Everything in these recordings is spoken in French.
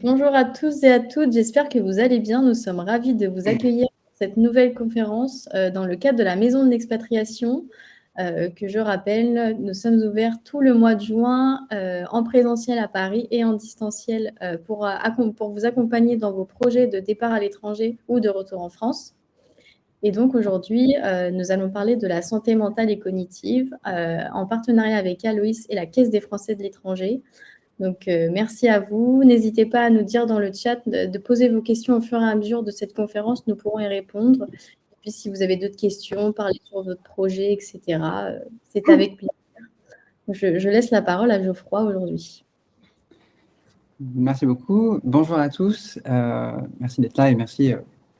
Bonjour à tous et à toutes, j'espère que vous allez bien. Nous sommes ravis de vous accueillir pour cette nouvelle conférence dans le cadre de la Maison de l'expatriation, que je rappelle, nous sommes ouverts tout le mois de juin en présentiel à Paris et en distanciel pour vous accompagner dans vos projets de départ à l'étranger ou de retour en France. Et donc aujourd'hui, nous allons parler de la santé mentale et cognitive en partenariat avec Aloïs et la Caisse des Français de l'étranger. Donc, merci à vous. N'hésitez pas à nous dire dans le chat de poser vos questions au fur et à mesure de cette conférence. Nous pourrons y répondre. Et puis, si vous avez d'autres questions, parler sur votre projet, etc., c'est avec plaisir. Je laisse la parole à Geoffroy aujourd'hui. Merci beaucoup. Bonjour à tous. Merci d'être là et merci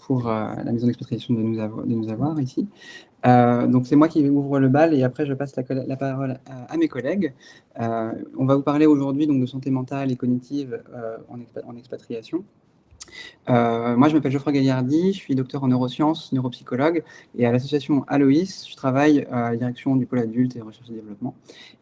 pour la Maison d'expatriation de nous avoir ici. Donc c'est moi qui ouvre le bal et après je passe la parole à mes collègues. On va vous parler aujourd'hui donc de santé mentale et cognitive en expatriation. Moi je m'appelle Geoffroy Gaillardi, je suis docteur en neurosciences, neuropsychologue et à l'association Aloïs, je travaille à la direction du pôle adulte et recherche et développement.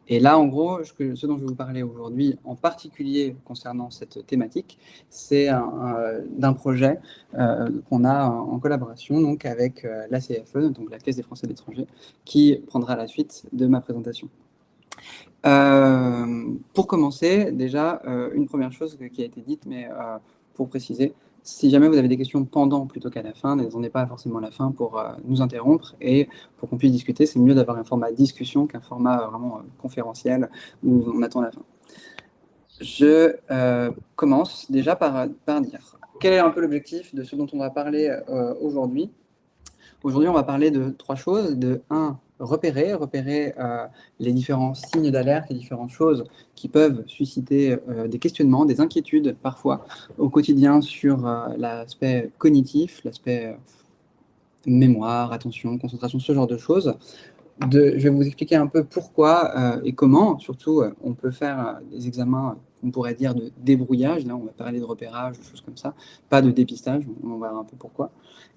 Et là, en gros, ce dont je vais vous parler aujourd'hui, en particulier concernant cette thématique, c'est d'un projet qu'on a en collaboration donc, avec la CFE, donc la Caisse des Français de l'étranger, qui prendra la suite de ma présentation. Pour commencer, déjà, une première chose qui a été dite, mais pour préciser, si jamais vous avez des questions pendant plutôt qu'à la fin, n'attendez pas forcément à la fin pour nous interrompre et pour qu'on puisse discuter. C'est mieux d'avoir un format discussion qu'un format vraiment conférentiel où on attend la fin. Je commence déjà par dire quel est un peu l'objectif de ce dont on va parler aujourd'hui. Aujourd'hui, on va parler de trois choses. De un, repérer les différents signes d'alerte, les différentes choses qui peuvent susciter des questionnements, des inquiétudes parfois au quotidien sur l'aspect cognitif, l'aspect mémoire, attention, concentration, ce genre de choses. Je vais vous expliquer un peu pourquoi et comment, surtout, on peut faire des examens, on pourrait dire de débrouillage, là on va parler de repérage, de choses comme ça, pas de dépistage, on va voir un peu pourquoi.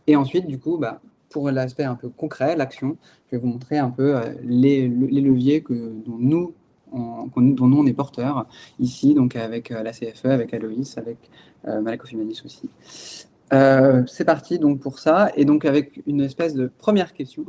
Et ensuite, du coup, pour l'aspect un peu concret, l'action, je vais vous montrer un peu les leviers dont nous on est porteur ici, donc avec la CFE, avec Aloïs, avec Malakoff Humanis aussi. C'est parti donc pour ça, et donc avec une espèce de première question.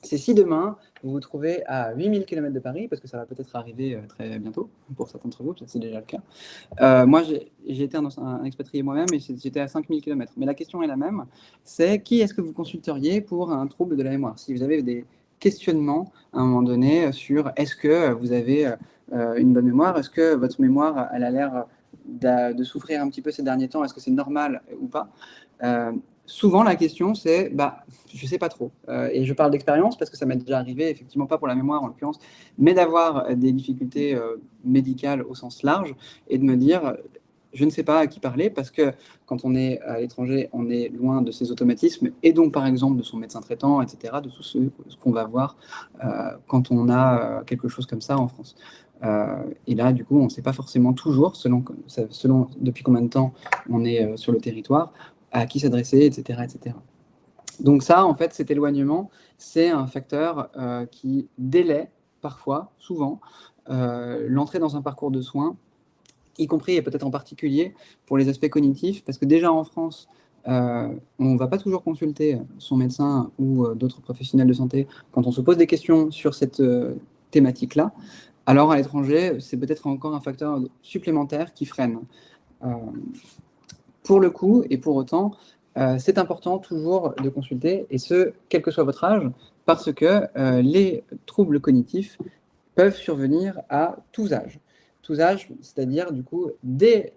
C'est si demain, vous vous trouvez à 8000 km de Paris, parce que ça va peut-être arriver très bientôt, pour certains d'entre vous, c'est déjà le cas. Moi, j'ai été un expatrié moi-même et j'étais à 5000 km. Mais la question est la même, c'est qui est-ce que vous consulteriez pour un trouble de la mémoire? Si vous avez des questionnements à un moment donné sur est-ce que vous avez une bonne mémoire, est-ce que votre mémoire elle a l'air de souffrir un petit peu ces derniers temps, est-ce que c'est normal ou pas? Souvent, la question, c'est je ne sais pas trop. Et je parle d'expérience parce que ça m'est déjà arrivé, effectivement, pas pour la mémoire en l'occurrence, mais d'avoir des difficultés médicales au sens large et de me dire, je ne sais pas à qui parler parce que quand on est à l'étranger, on est loin de ses automatismes et donc, par exemple, de son médecin traitant, etc., de tout ce qu'on va voir quand on a quelque chose comme ça en France. Et là, du coup, on ne sait pas forcément toujours, selon depuis combien de temps on est sur le territoire, à qui s'adresser, etc., etc. Donc ça, en fait, cet éloignement, c'est un facteur qui délaie parfois, souvent, l'entrée dans un parcours de soins, y compris et peut-être en particulier pour les aspects cognitifs, parce que déjà en France, on ne va pas toujours consulter son médecin ou d'autres professionnels de santé quand on se pose des questions sur cette thématique-là. Alors à l'étranger, c'est peut-être encore un facteur supplémentaire qui freine. Pour le coup, et pour autant, c'est important toujours de consulter, et ce, quel que soit votre âge, parce que les troubles cognitifs peuvent survenir à tous âges. Tous âges, c'est-à-dire du coup dès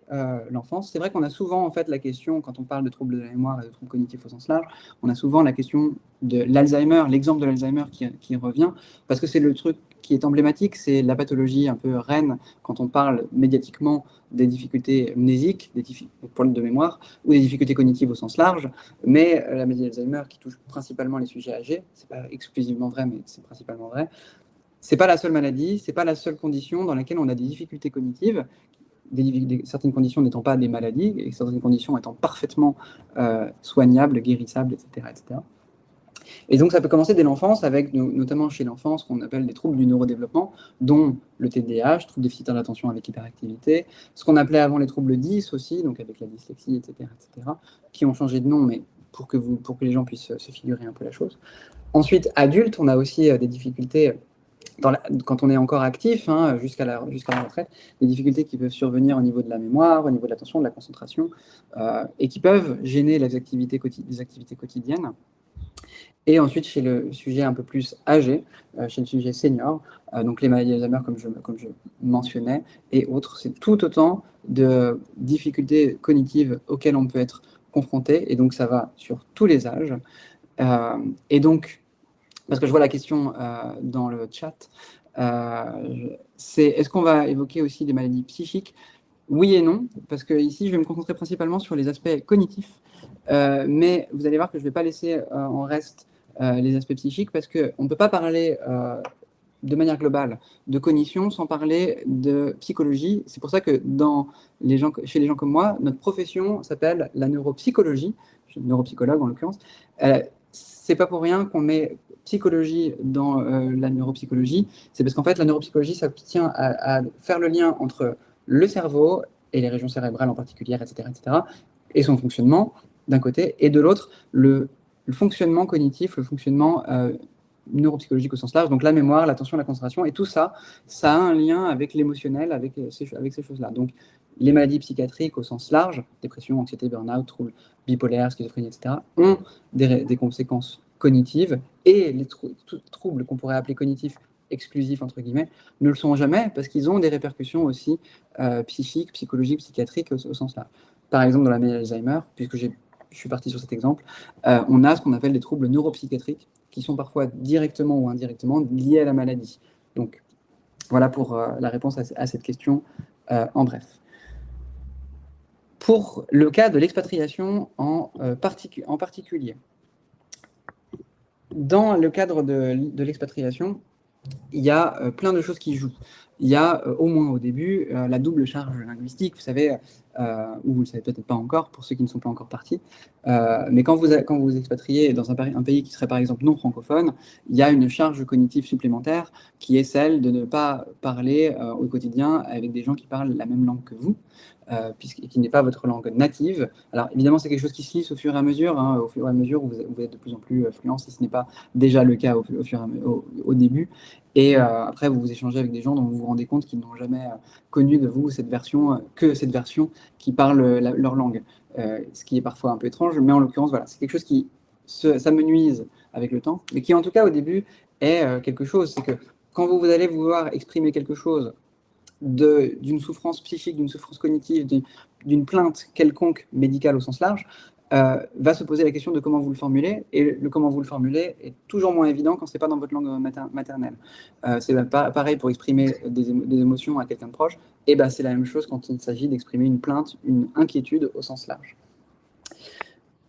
l'enfance. C'est vrai qu'on a souvent en fait la question, quand on parle de troubles de la mémoire et de troubles cognitifs au sens large, on a souvent la question de l'Alzheimer, l'exemple de l'Alzheimer qui revient, parce que c'est le truc qui est emblématique, c'est la pathologie un peu reine quand on parle médiatiquement des difficultés mnésiques, des problèmes de mémoire, ou des difficultés cognitives au sens large, mais la maladie d'Alzheimer qui touche principalement les sujets âgés, c'est pas exclusivement vrai, mais c'est principalement vrai. C'est pas la seule maladie, c'est pas la seule condition dans laquelle on a des difficultés cognitives, certaines conditions n'étant pas des maladies, et certaines conditions étant parfaitement soignables, guérissables, etc., etc. Et donc, ça peut commencer dès l'enfance, avec notamment chez l'enfant ce qu'on appelle des troubles du neurodéveloppement, dont le TDAH, trouble déficitaire d'attention avec hyperactivité, ce qu'on appelait avant les troubles 10 aussi, donc avec la dyslexie, etc., qui ont changé de nom, mais pour que les gens puissent se figurer un peu la chose. Ensuite, adulte, on a aussi des difficultés quand on est encore actif, jusqu'à la retraite, des difficultés qui peuvent survenir au niveau de la mémoire, au niveau de l'attention, de la concentration, et qui peuvent gêner les activités quotidiennes. Et ensuite, chez le sujet un peu plus âgé, chez le sujet senior, donc les maladies d'Alzheimer, comme je mentionnais, et autres, c'est tout autant de difficultés cognitives auxquelles on peut être confronté, et donc ça va sur tous les âges. Et donc, parce que je vois la question dans le chat, est-ce qu'on va évoquer aussi des maladies psychiques? Oui et non, parce que ici, je vais me concentrer principalement sur les aspects cognitifs, mais vous allez voir que je ne vais pas laisser en reste les aspects psychiques, parce qu'on ne peut pas parler de manière globale de cognition sans parler de psychologie. C'est pour ça que chez les gens comme moi, notre profession s'appelle la neuropsychologie. Je suis neuropsychologue en l'occurrence. C'est pas pour rien qu'on met psychologie dans la neuropsychologie. C'est parce qu'en fait, la neuropsychologie, ça tient à faire le lien entre le cerveau et les régions cérébrales en particulier, etc., et son fonctionnement d'un côté, et de l'autre, le fonctionnement cognitif, le fonctionnement neuropsychologique au sens large, donc la mémoire, l'attention, la concentration, et tout ça, ça a un lien avec l'émotionnel, avec ces choses-là. Donc, les maladies psychiatriques au sens large, dépression, anxiété, burn-out, troubles bipolaires, schizophrénie, etc., ont des conséquences cognitives, et les troubles qu'on pourrait appeler cognitifs exclusifs, entre guillemets, ne le sont jamais, parce qu'ils ont des répercussions aussi psychiques, psychologiques, psychiatriques au sens large. Par exemple, dans la maladie d'Alzheimer, puisque je suis parti sur cet exemple, on a ce qu'on appelle des troubles neuropsychiatriques, qui sont parfois directement ou indirectement liés à la maladie. Donc, voilà pour la réponse à cette question en bref. Pour le cas de l'expatriation en particulier, dans le cadre de l'expatriation, il y a plein de choses qui jouent. Il y a au moins au début la double charge linguistique, vous savez, ou vous ne le savez peut-être pas encore pour ceux qui ne sont pas encore partis, mais quand vous expatriez dans un pays qui serait par exemple non francophone, il y a une charge cognitive supplémentaire qui est celle de ne pas parler au quotidien avec des gens qui parlent la même langue que vous, qui n'est pas votre langue native. Alors évidemment, c'est quelque chose qui se lisse au fur et à mesure, au fur et à mesure où vous êtes de plus en plus fluent, si ce n'est pas déjà le cas au début. Et après, vous échangez avec des gens dont vous vous rendez compte qu'ils n'ont jamais connu de vous cette version qui parle leur langue. Ce qui est parfois un peu étrange, mais en l'occurrence, voilà, c'est quelque chose qui s'amenuise avec le temps, mais qui en tout cas au début est quelque chose. C'est que quand vous allez vouloir exprimer quelque chose d'une souffrance psychique, d'une souffrance cognitive, d'une plainte quelconque médicale au sens large, va se poser la question de comment vous le formulez, et comment vous le formulez est toujours moins évident quand ce n'est pas dans votre langue maternelle. C'est pareil pour exprimer des émotions à quelqu'un de proche, et c'est la même chose quand il s'agit d'exprimer une plainte, une inquiétude au sens large.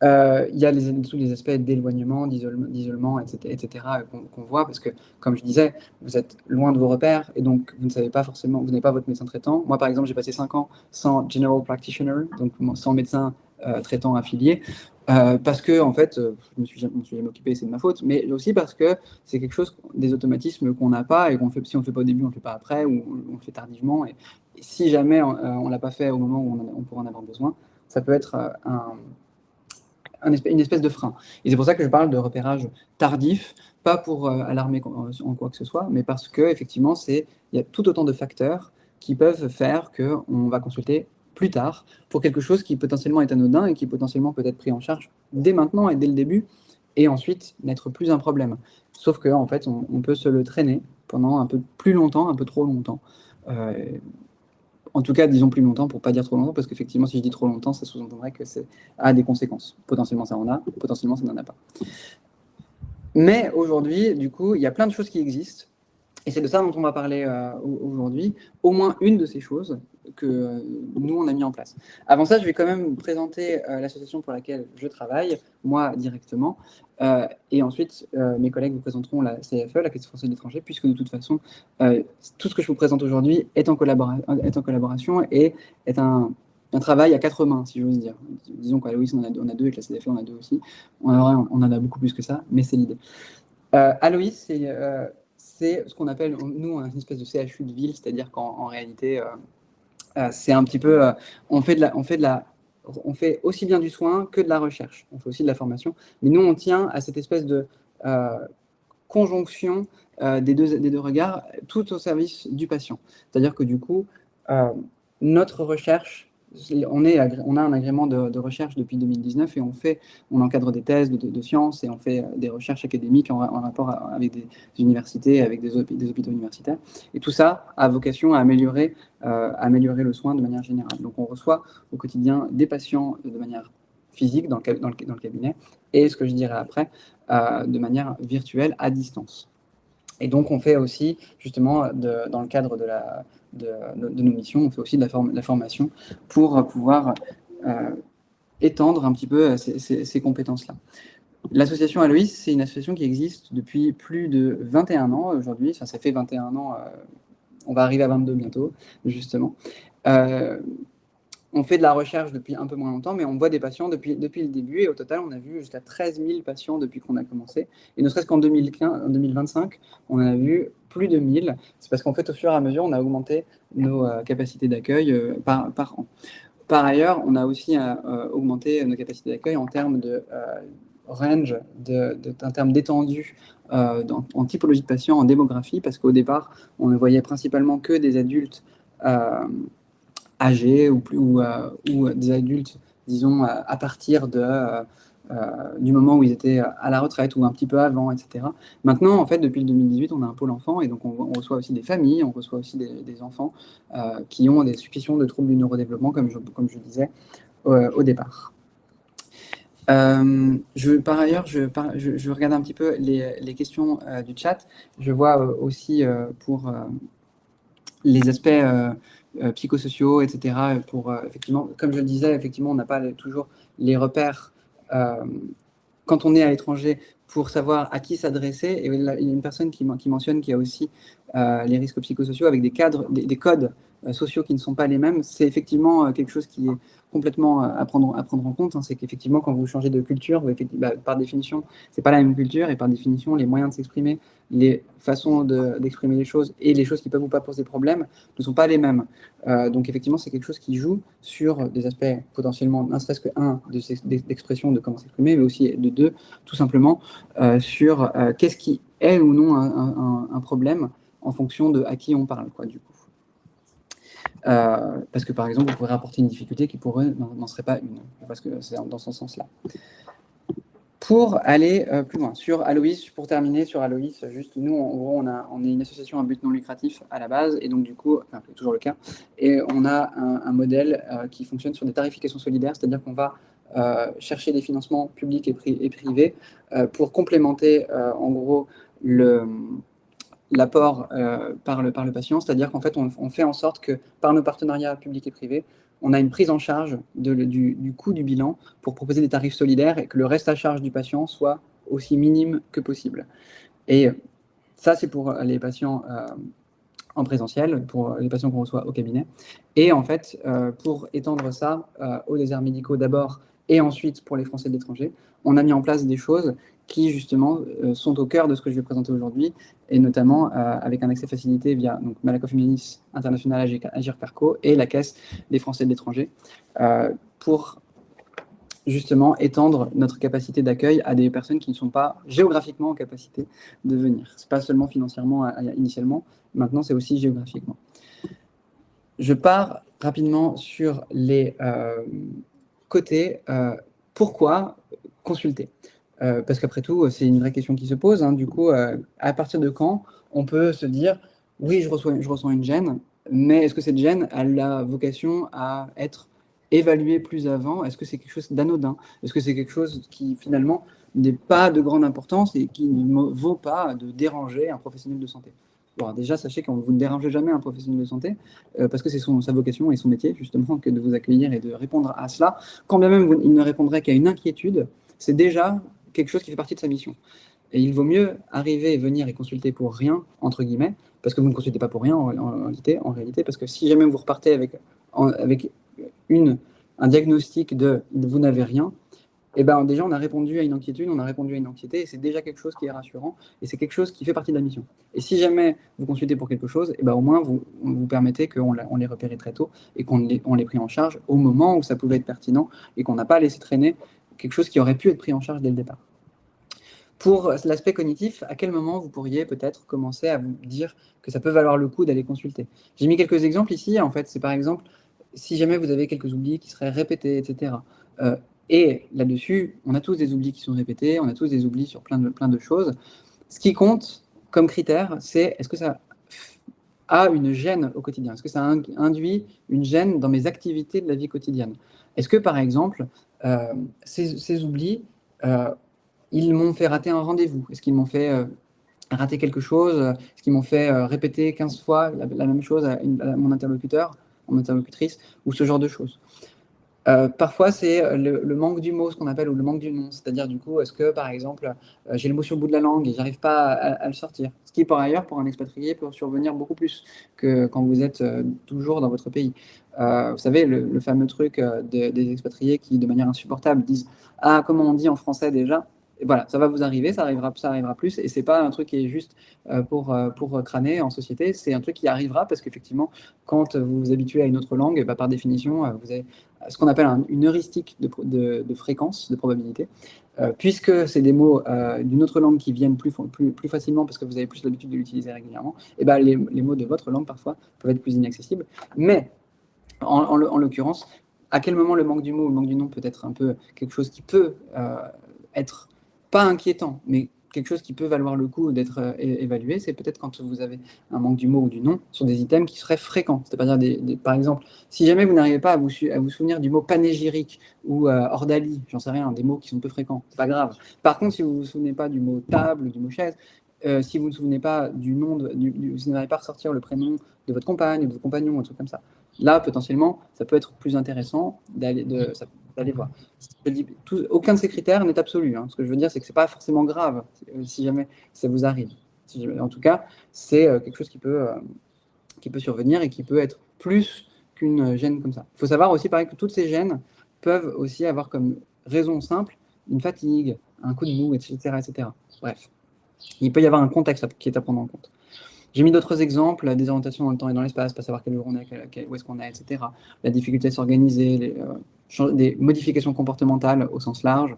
Il y a tous les aspects d'éloignement, d'isolement, etc. qu'on voit, parce que, comme je disais, vous êtes loin de vos repères, et donc vous ne savez pas forcément, vous n'avez pas votre médecin traitant. Moi, par exemple, j'ai passé 5 ans sans general practitioner, donc sans médecin traitant affilié, parce que, en fait, je me suis jamais occupé, c'est de ma faute, mais aussi parce que c'est quelque chose, des automatismes qu'on n'a pas, et si on ne le fait pas au début, on ne le fait pas après, ou on le fait tardivement, et si jamais on ne l'a pas fait au moment où on pourrait en avoir besoin, ça peut être une espèce de frein. Et c'est pour ça que je parle de repérage tardif, pas pour alarmer en quoi que ce soit, mais parce qu'effectivement, il y a tout autant de facteurs qui peuvent faire qu'on va consulter plus tard pour quelque chose qui potentiellement est anodin et qui potentiellement peut être pris en charge dès maintenant et dès le début, et ensuite n'être plus un problème. Sauf qu'en fait, on peut se le traîner pendant un peu plus longtemps, un peu trop longtemps. En tout cas, disons plus longtemps pour pas dire trop longtemps, parce qu'effectivement, si je dis trop longtemps, ça sous-entendrait que ça a des conséquences. Potentiellement, ça en a, potentiellement, ça n'en a pas. Mais aujourd'hui, du coup, il y a plein de choses qui existent, et c'est de ça dont on va parler aujourd'hui. Au moins une de ces choses que nous, on a mis en place. Avant ça, je vais quand même présenter l'association pour laquelle je travaille, moi directement, et ensuite, mes collègues vous présenteront la CFE, la Caisse française de l'étranger, puisque de toute façon, tout ce que je vous présente aujourd'hui est en collaboration et est un un travail à quatre mains, si j'ose dire. Disons qu'à Aloïs, on a deux, et que la CDF, on a deux aussi. On en a beaucoup plus que ça, mais c'est l'idée. Aloïs, c'est ce qu'on appelle, nous, une espèce de CHU de ville, c'est-à-dire qu'en réalité, c'est un petit peu, on fait aussi bien du soin que de la recherche. On fait aussi de la formation, mais nous, on tient à cette espèce de conjonction des deux regards, tout au service du patient. C'est-à-dire que du coup, notre recherche, on a un agrément de recherche depuis 2019 et on encadre des thèses de sciences et on fait des recherches académiques en rapport avec des universités, avec des hôpitaux universitaires. Et tout ça a vocation à améliorer le soin de manière générale. Donc on reçoit au quotidien des patients de manière physique dans le cabinet et ce que je dirais après, de manière virtuelle à distance. Et donc on fait aussi, justement, dans le cadre de nos missions, on fait aussi de la formation pour pouvoir étendre un petit peu ces compétences-là. L'association Aloïs, c'est une association qui existe depuis plus de 21 ans aujourd'hui. Ça fait 21 ans, on va arriver à 22 bientôt, justement. On fait de la recherche depuis un peu moins longtemps, mais on voit des patients depuis le début. Et au total, on a vu jusqu'à 13 000 patients depuis qu'on a commencé. Et ne serait-ce qu'en 2025, on en a vu plus de 1000. C'est parce qu'en fait, au fur et à mesure, on a augmenté nos capacités d'accueil par an. Par ailleurs, on a aussi augmenté nos capacités d'accueil en termes de range, en termes d'étendue en typologie de patients, en démographie, parce qu'au départ, on ne voyait principalement que des adultes âgés ou des adultes, disons, à partir du moment où ils étaient à la retraite ou un petit peu avant, etc. Maintenant, en fait, depuis le 2018, on a un pôle enfant et donc on reçoit aussi des familles, on reçoit aussi des enfants qui ont des suspicions de troubles du neurodéveloppement, comme je disais au départ. Par ailleurs, je regarde un petit peu les questions du chat. Je vois aussi pour les aspects psychosociaux, etc. Effectivement, comme je le disais, effectivement, on n'a pas toujours les repères quand on est à l'étranger pour savoir à qui s'adresser. Et il y a une personne qui mentionne qu'il y a aussi les risques psychosociaux avec des cadres, des codes sociaux qui ne sont pas les mêmes. C'est effectivement quelque chose qui est complètement à prendre en compte. Hein. C'est qu'effectivement, quand vous changez de culture, par définition, c'est pas la même culture et par définition, les moyens de s'exprimer, les façons d'exprimer les choses et les choses qui peuvent ou pas poser problème ne sont pas les mêmes. Donc effectivement, c'est quelque chose qui joue sur des aspects potentiellement, ne serait-ce que d'expression de comment s'exprimer, mais aussi de deux, tout simplement, sur qu'est-ce qui est ou non un problème en fonction de à qui on parle, quoi, du coup. Parce que par exemple, vous pourrez apporter une difficulté qui pour eux n'en serait pas une, parce que c'est dans ce sens-là. Pour aller plus loin, sur Aloïs, pour terminer sur Aloïs, juste nous, en gros, on est une association à but non lucratif à la base, et donc du coup, enfin, c'est toujours le cas, et on a un modèle qui fonctionne sur des tarifications solidaires, c'est-à-dire qu'on va chercher des financements publics et privés pour complémenter en gros l'apport par le patient, c'est-à-dire qu'en fait, on fait en sorte que par nos partenariats publics et privés, on a une prise en charge du coût du bilan pour proposer des tarifs solidaires et que le reste à charge du patient soit aussi minime que possible. Et ça, c'est pour les patients en présentiel, pour les patients qu'on reçoit au cabinet. Et en fait, pour étendre ça aux déserts médicaux d'abord et ensuite pour les Français de l'étranger, on a mis en place des choses qui justement sont au cœur de ce que je vais présenter aujourd'hui, et notamment avec un accès facilité via donc, Malakoff Humanis International Agir Perco et la Caisse des Français de l'étranger, pour justement étendre notre capacité d'accueil à des personnes qui ne sont pas géographiquement en capacité de venir. Ce n'est pas seulement financièrement initialement, maintenant c'est aussi géographiquement. Je pars rapidement sur les côtés. Pourquoi consulter parce qu'après tout, c'est une vraie question qui se pose. Hein. Du coup, à partir de quand on peut se dire, oui, je ressens une gêne, mais est-ce que cette gêne a la vocation à être évaluée plus avant? Est-ce que c'est quelque chose d'anodin? Est-ce que c'est quelque chose qui, finalement, n'est pas de grande importance et qui ne vaut pas de déranger un professionnel de santé? Bon, déjà, sachez que vous ne dérangez jamais un professionnel de santé, parce que c'est sa vocation et son métier, justement, que de vous accueillir et de répondre à cela. Quand bien même il ne répondrait qu'à une inquiétude, c'est déjà quelque chose qui fait partie de sa mission. Et il vaut mieux arriver et venir et consulter pour rien, entre guillemets, parce que vous ne consultez pas pour rien en réalité, parce que si jamais vous repartez avec un diagnostic de vous n'avez rien, et ben déjà on a répondu à une inquiétude, on a répondu à une anxiété, et c'est déjà quelque chose qui est rassurant, et c'est quelque chose qui fait partie de la mission. Et si jamais vous consultez pour quelque chose, et ben au moins vous permettez qu'on les repère très tôt, et qu'on les pris en charge au moment où ça pouvait être pertinent, et qu'on n'a pas laissé traîner quelque chose qui aurait pu être pris en charge dès le départ. Pour l'aspect cognitif, à quel moment vous pourriez peut-être commencer à vous dire que ça peut valoir le coup d'aller consulter? J'ai mis quelques exemples ici. En fait, c'est par exemple, si jamais vous avez quelques oublis qui seraient répétés, etc. Et là-dessus, on a tous des oublis qui sont répétés, on a tous des oublis sur plein de choses. Ce qui compte comme critère, c'est est-ce que ça a une gêne au quotidien? Est-ce que ça induit une gêne dans mes activités de la vie quotidienne? Est-ce que, par exemple, ces oublis... ils m'ont fait rater un rendez-vous? Est-ce qu'ils m'ont fait rater quelque chose? Est-ce qu'ils m'ont fait répéter 15 fois la même chose à mon interlocuteur, mon interlocutrice, ou ce genre de choses? Parfois, c'est le manque du mot, ce qu'on appelle, ou le manque du nom. C'est-à-dire, du coup, est-ce que, par exemple, j'ai le mot sur le bout de la langue et j'arrive pas à le sortir? Ce qui, par ailleurs, pour un expatrié, peut survenir beaucoup plus que quand vous êtes toujours dans votre pays. Vous savez, le fameux truc des expatriés qui, de manière insupportable, disent «Ah, comment on dit en français déjà?» Et voilà, ça va vous arriver, ça arrivera plus, et c'est pas un truc qui est juste pour crâner en société, c'est un truc qui arrivera parce qu'effectivement, quand vous vous habituez à une autre langue, bah, par définition, vous avez ce qu'on appelle une heuristique de fréquence, de probabilité, puisque c'est des mots d'une autre langue qui viennent plus facilement parce que vous avez plus l'habitude de l'utiliser régulièrement, et ben les mots de votre langue parfois peuvent être plus inaccessibles. Mais en l'occurrence, à quel moment le manque du mot ou le manque du nom peut être un peu quelque chose qui peut être pas inquiétant, mais quelque chose qui peut valoir le coup d'être évalué, c'est peut-être quand vous avez un manque du mot ou du nom sur des items qui seraient fréquents. C'est-à-dire, par exemple, si jamais vous n'arrivez pas à vous souvenir du mot panégyrique ou ordalie, j'en sais rien, des mots qui sont peu fréquents, c'est pas grave. Par contre, si vous ne vous souvenez pas du mot table, du mot chaise, si vous ne vous souvenez pas du nom, vous n'arrivez pas à ressortir le prénom de votre compagne ou de votre compagnon, un truc comme ça, là, potentiellement, ça peut être plus intéressant d'aller voir. Je dis, aucun de ces critères n'est absolu. Hein. Ce que je veux dire, c'est que ce n'est pas forcément grave si jamais ça vous arrive. En tout cas, c'est quelque chose qui peut survenir et qui peut être plus qu'une gêne comme ça. Il faut savoir aussi, pareil, que toutes ces gênes peuvent aussi avoir comme raison simple une fatigue, un coup de mou, etc., etc. Bref, il peut y avoir un contexte qui est à prendre en compte. J'ai mis d'autres exemples, des orientations dans le temps et dans l'espace, pas savoir quel jour on est, où est-ce qu'on est, etc. La difficulté à s'organiser, des modifications comportementales au sens large,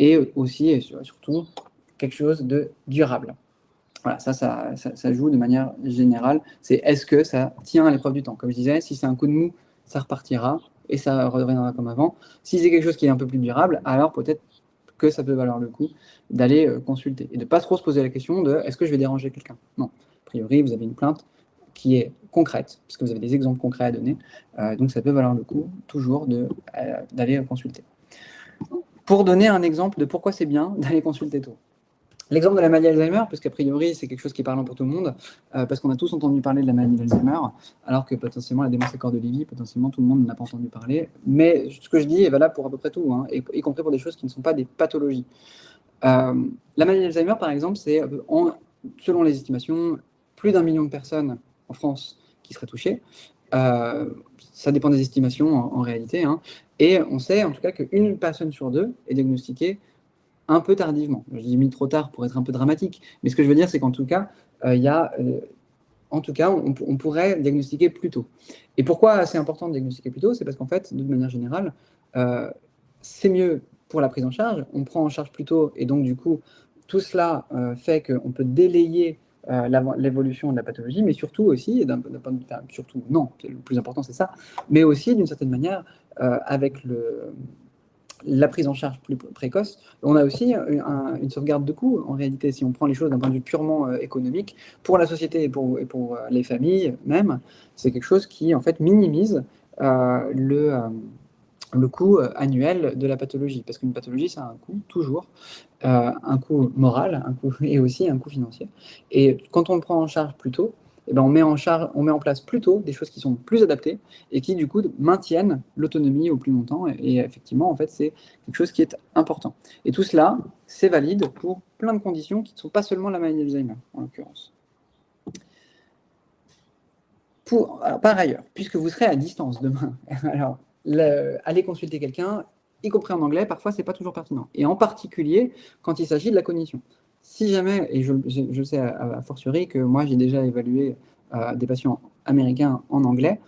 et aussi et surtout quelque chose de durable. Voilà, ça joue de manière générale. C'est est-ce que ça tient à l'épreuve du temps? Comme je disais, si c'est un coup de mou, ça repartira et ça reviendra comme avant. Si c'est quelque chose qui est un peu plus durable, alors peut-être que ça peut valoir le coup d'aller consulter et de ne pas trop se poser la question de est-ce que je vais déranger quelqu'un? Non. A priori, vous avez une plainte qui est concrète, puisque vous avez des exemples concrets à donner, donc ça peut valoir le coup toujours d'aller consulter. Pour donner un exemple de pourquoi c'est bien d'aller consulter tôt. L'exemple de la maladie d'Alzheimer, parce qu'a priori, c'est quelque chose qui est parlant pour tout le monde, parce qu'on a tous entendu parler de la maladie d'Alzheimer, alors que potentiellement la démence accord de Lévy, potentiellement tout le monde n'a pas entendu parler. Mais ce que je dis est valable pour à peu près tout, hein, y compris pour des choses qui ne sont pas des pathologies. La maladie d'Alzheimer, par exemple, c'est, selon les estimations, plus d'1 million de personnes en France qui seraient touchées. Ça dépend des estimations en réalité, hein. Et on sait en tout cas qu'une personne sur deux est diagnostiquée un peu tardivement. Je dis mis trop tard pour être un peu dramatique, mais ce que je veux dire, c'est qu'en tout cas, on pourrait diagnostiquer plus tôt. Et pourquoi c'est important de diagnostiquer plus tôt? C'est parce qu'en fait, de manière générale, c'est mieux pour la prise en charge. On prend en charge plus tôt, et donc du coup, tout cela fait qu'on peut délayer l'évolution de la pathologie, mais surtout aussi, surtout, non, le plus important c'est ça, mais aussi d'une certaine manière, avec la prise en charge plus précoce, on a aussi une sauvegarde de coûts, en réalité, si on prend les choses d'un point de vue purement économique, pour la société et pour les familles même, c'est quelque chose qui, en fait, minimise le coût annuel de la pathologie, parce qu'une pathologie, ça a un coût, toujours, un coût moral, un coût, et aussi un coût financier. Et quand on le prend en charge plus tôt, eh ben on met en place plus tôt des choses qui sont plus adaptées et qui, du coup, maintiennent l'autonomie au plus longtemps. Et effectivement, en fait, c'est quelque chose qui est important. Et tout cela, c'est valide pour plein de conditions qui ne sont pas seulement la maladie d'Alzheimer, en l'occurrence. Alors, par ailleurs, puisque vous serez à distance demain, alors aller consulter quelqu'un, y compris en anglais, parfois, c'est pas toujours pertinent. Et en particulier, quand il s'agit de la cognition. Si jamais, et je sais à fortiori que moi, j'ai déjà évalué des patients américains en anglais,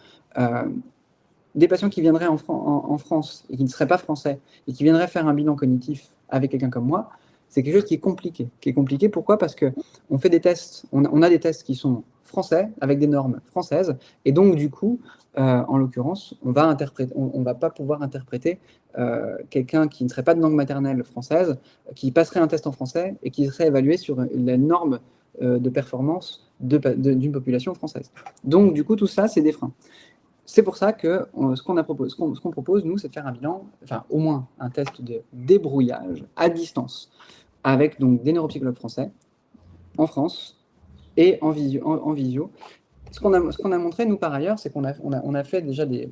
des patients qui viendraient en France et qui ne seraient pas français et qui viendraient faire un bilan cognitif avec quelqu'un comme moi, c'est quelque chose qui est compliqué. Pourquoi? Parce qu'on fait des tests, on a des tests qui sont français avec des normes françaises et donc du coup, en l'occurrence, on va pas pouvoir interpréter quelqu'un qui ne serait pas de langue maternelle française, qui passerait un test en français et qui serait évalué sur la norme de performance d'une population française. Donc du coup, tout ça, c'est des freins. C'est pour ça que ce qu'on propose, nous, c'est de faire un bilan, enfin au moins un test de débrouillage à distance, avec donc des neuropsychologues français en France et en visio. Ce qu'on a montré, nous, par ailleurs, c'est qu'on a fait déjà des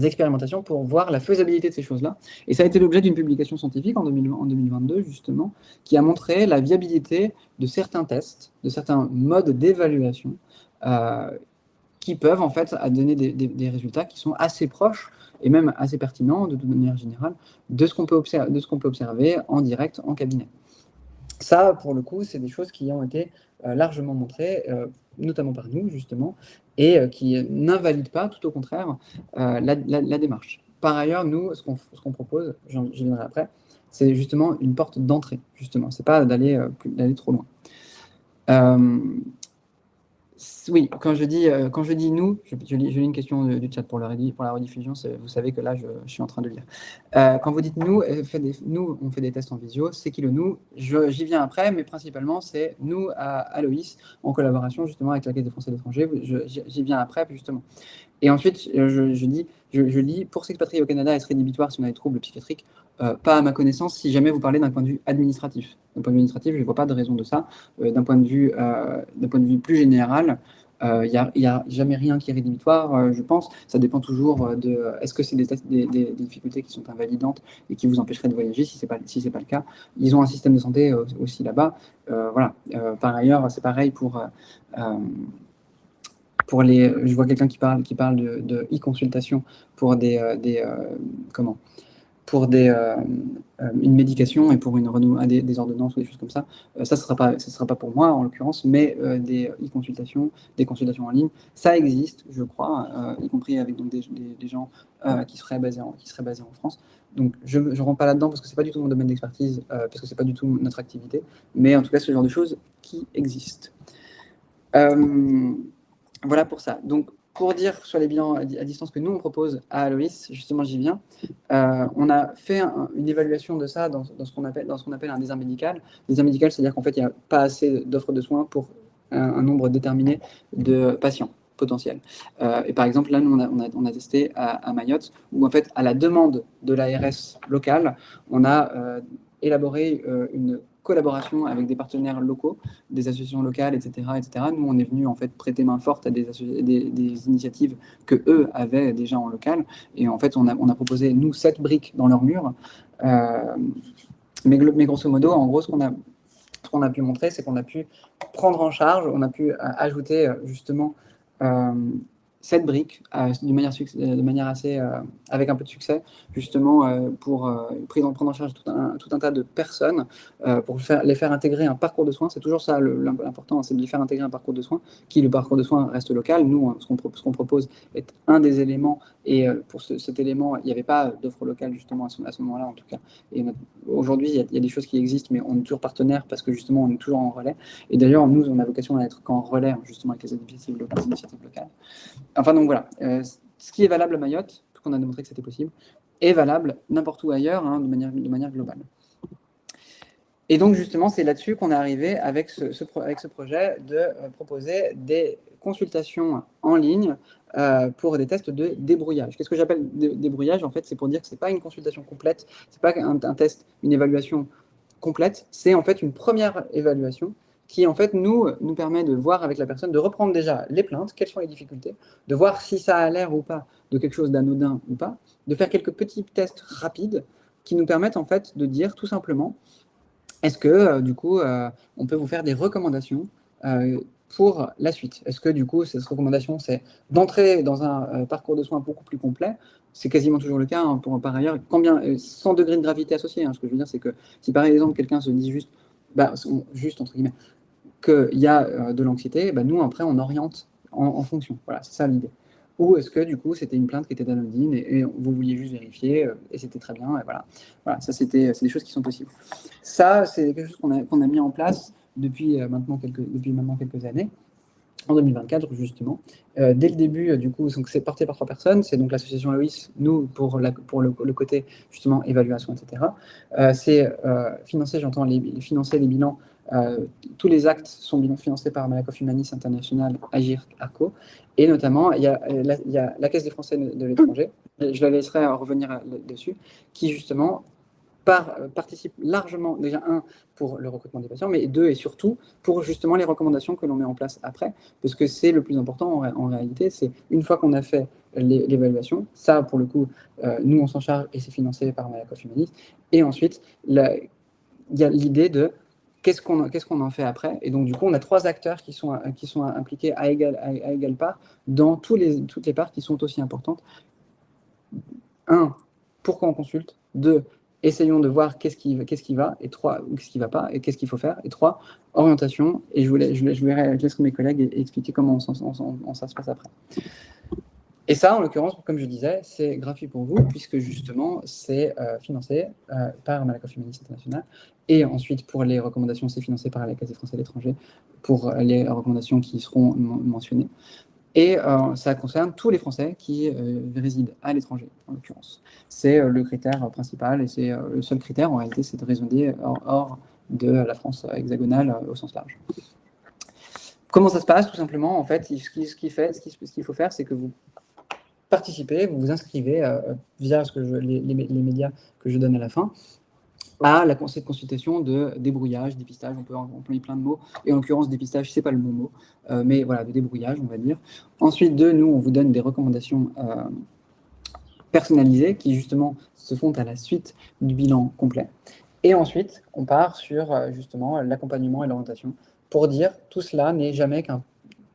expérimentations pour voir la faisabilité de ces choses-là. Et ça a été l'objet d'une publication scientifique en 2022, justement, qui a montré la viabilité de certains tests, de certains modes d'évaluation, qui peuvent en fait donner des résultats qui sont assez proches et même assez pertinents de manière générale de ce qu'on peut observer en direct en cabinet. Ça, pour le coup, c'est des choses qui ont été largement montrées, notamment par nous justement, et qui n'invalident pas, tout au contraire, la démarche. Par ailleurs, nous, ce qu'on propose, j'y viendrai après, c'est justement une porte d'entrée, justement. C'est pas d'aller trop loin. Oui, quand je dis nous, je lis une question du chat pour la rediffusion, vous savez que là, je suis en train de lire. Quand vous dites nous, on fait des tests en visio, c'est qui le nous? J'y viens après, mais principalement, c'est nous à Aloïs, en collaboration justement avec la Caisse des Français de l'étranger. J'y viens après, justement. Et ensuite, je lis, pour s'expatrier au Canada, est-ce rédhibitoire si on a des troubles psychiatriques? Pas à ma connaissance, si jamais vous parlez d'un point de vue administratif. D'un point de vue administratif, je ne vois pas de raison de ça. D'un point de vue plus général, il n'y a jamais rien qui est rédhibitoire, je pense. Ça dépend toujours de est-ce que c'est des difficultés qui sont invalidantes et qui vous empêcheraient de voyager, si ce n'est pas le cas. Ils ont un système de santé aussi là-bas. Voilà. Par ailleurs, c'est pareil pour je vois quelqu'un qui parle de e-consultation pour une médication et pour des ordonnances ou des choses comme ça. Ça ne sera pas pour moi en l'occurrence, mais des e-consultations, des consultations en ligne, ça existe, je crois, y compris avec donc, des gens qui seraient basés en France. Donc je ne rentre pas là-dedans parce que ce n'est pas du tout mon domaine d'expertise, parce que ce n'est pas du tout notre activité, mais en tout cas, ce genre de choses qui existent. Voilà pour ça. Donc, pour dire sur les bilans à distance que nous, on propose à Aloïs, justement, j'y viens, on a fait une évaluation de ça dans ce qu'on appelle un désert médical. Désert médical, c'est-à-dire qu'en fait, il n'y a pas assez d'offres de soins pour un nombre déterminé de patients potentiels. Et par exemple, là, nous, on a testé à Mayotte, où en fait, à la demande de l'ARS locale, on a élaboré une collaboration avec des partenaires locaux, des associations locales, etc., etc. Nous, on est venu en fait prêter main forte à des initiatives que eux avaient déjà en local. Et en fait, on a proposé, nous, 7 briques dans leur mur. Mais grosso modo, en gros, ce qu'on a pu montrer, c'est qu'on a pu prendre en charge, on a pu ajouter justement 7 briques de manière assez, avec un peu de succès, justement pour prendre en charge tout un tas de personnes, pour les faire intégrer un parcours de soins. C'est toujours ça l'important, c'est de les faire intégrer un parcours de soins, le parcours de soins reste local. Nous, ce qu'on propose est un des éléments, et pour cet élément, il n'y avait pas d'offre locale justement à ce moment-là en tout cas. Et aujourd'hui, il y a des choses qui existent, mais on est toujours partenaire parce que justement, on est toujours en relais. Et d'ailleurs, nous, on a vocation à être qu'en relais justement avec les initiatives locales. Enfin, donc voilà, ce qui est valable à Mayotte, qu'on a démontré que c'était possible, est valable n'importe où ailleurs, de manière globale. Et donc, justement, c'est là-dessus qu'on est arrivé avec ce projet de proposer des consultations en ligne pour des tests de débrouillage. Qu'est-ce que j'appelle débrouillage? En fait, c'est pour dire que ce n'est pas une consultation complète, ce n'est pas un test, une évaluation complète, c'est en fait une première évaluation qui en fait nous permet de voir avec la personne, de reprendre déjà les plaintes, quelles sont les difficultés, de voir si ça a l'air ou pas de quelque chose d'anodin ou pas, de faire quelques petits tests rapides qui nous permettent en fait de dire tout simplement, est-ce que du coup on peut vous faire des recommandations pour la suite. Est-ce que du coup, cette recommandation, c'est d'entrer dans un parcours de soins beaucoup plus complet? C'est quasiment toujours le cas, hein, par ailleurs, combien, 100 degrés de gravité associés. Hein, ce que je veux dire, c'est que si par exemple quelqu'un se dit juste, juste entre guillemets, qu'il y a de l'anxiété, nous après on oriente en fonction. Voilà, c'est ça l'idée. Ou est-ce que du coup c'était une plainte qui était anodine et vous vouliez juste vérifier et c'était très bien et voilà. Voilà, ça c'est des choses qui sont possibles. Ça c'est quelque chose qu'on a mis en place depuis maintenant quelques années. En 2024, justement. Dès le début, du coup, c'est porté par 3 personnes. C'est donc l'association Loïs, nous, pour le côté, justement, évaluation, etc. C'est financer, financer les bilans. Tous les actes sont financés par Malakoff Humanis International, Agir, Arco. Et notamment, il y a la Caisse des Français de l'étranger, je la laisserai revenir dessus, qui, justement, participe largement, déjà, pour le recrutement des patients, mais 2, et surtout, pour justement les recommandations que l'on met en place après, parce que c'est le plus important en réalité, c'est une fois qu'on a fait l'évaluation, ça, pour le coup, nous, on s'en charge et c'est financé par Malakoff Humanis, et ensuite, il y a l'idée de qu'est-ce qu'on en fait après, et donc, du coup, on a 3 acteurs qui sont impliqués à égale part dans toutes les parts qui sont aussi importantes. 1, pourquoi on consulte. 2, essayons de voir qu'est-ce qui va, et 3, qu'est-ce qui ne va pas, et qu'est-ce qu'il faut faire, et 3, orientation, et je laisserai mes collègues expliquer comment ça se passe après. Et ça, en l'occurrence, comme je disais, c'est gratuit pour vous, puisque justement, c'est financé par Malakoff Humanis International, et ensuite, pour les recommandations, c'est financé par la Caisse des Français à l'étranger, pour les recommandations qui seront mentionnées. Et ça concerne tous les Français qui résident à l'étranger, en l'occurrence. C'est le critère principal et c'est le seul critère, en réalité, c'est de résider hors de la France hexagonale au sens large. Comment ça se passe? Tout simplement, en fait, ce qu'il faut faire, c'est que vous participez, vous vous inscrivez via les médias que je donne à la fin, à cette consultation de débrouillage, dépistage, on peut employer plein de mots, et en l'occurrence dépistage, c'est pas le bon mot, mais voilà, de débrouillage, on va dire. Ensuite, nous, on vous donne des recommandations personnalisées qui justement se font à la suite du bilan complet. Et ensuite, on part sur justement l'accompagnement et l'orientation pour dire tout cela n'est jamais qu'un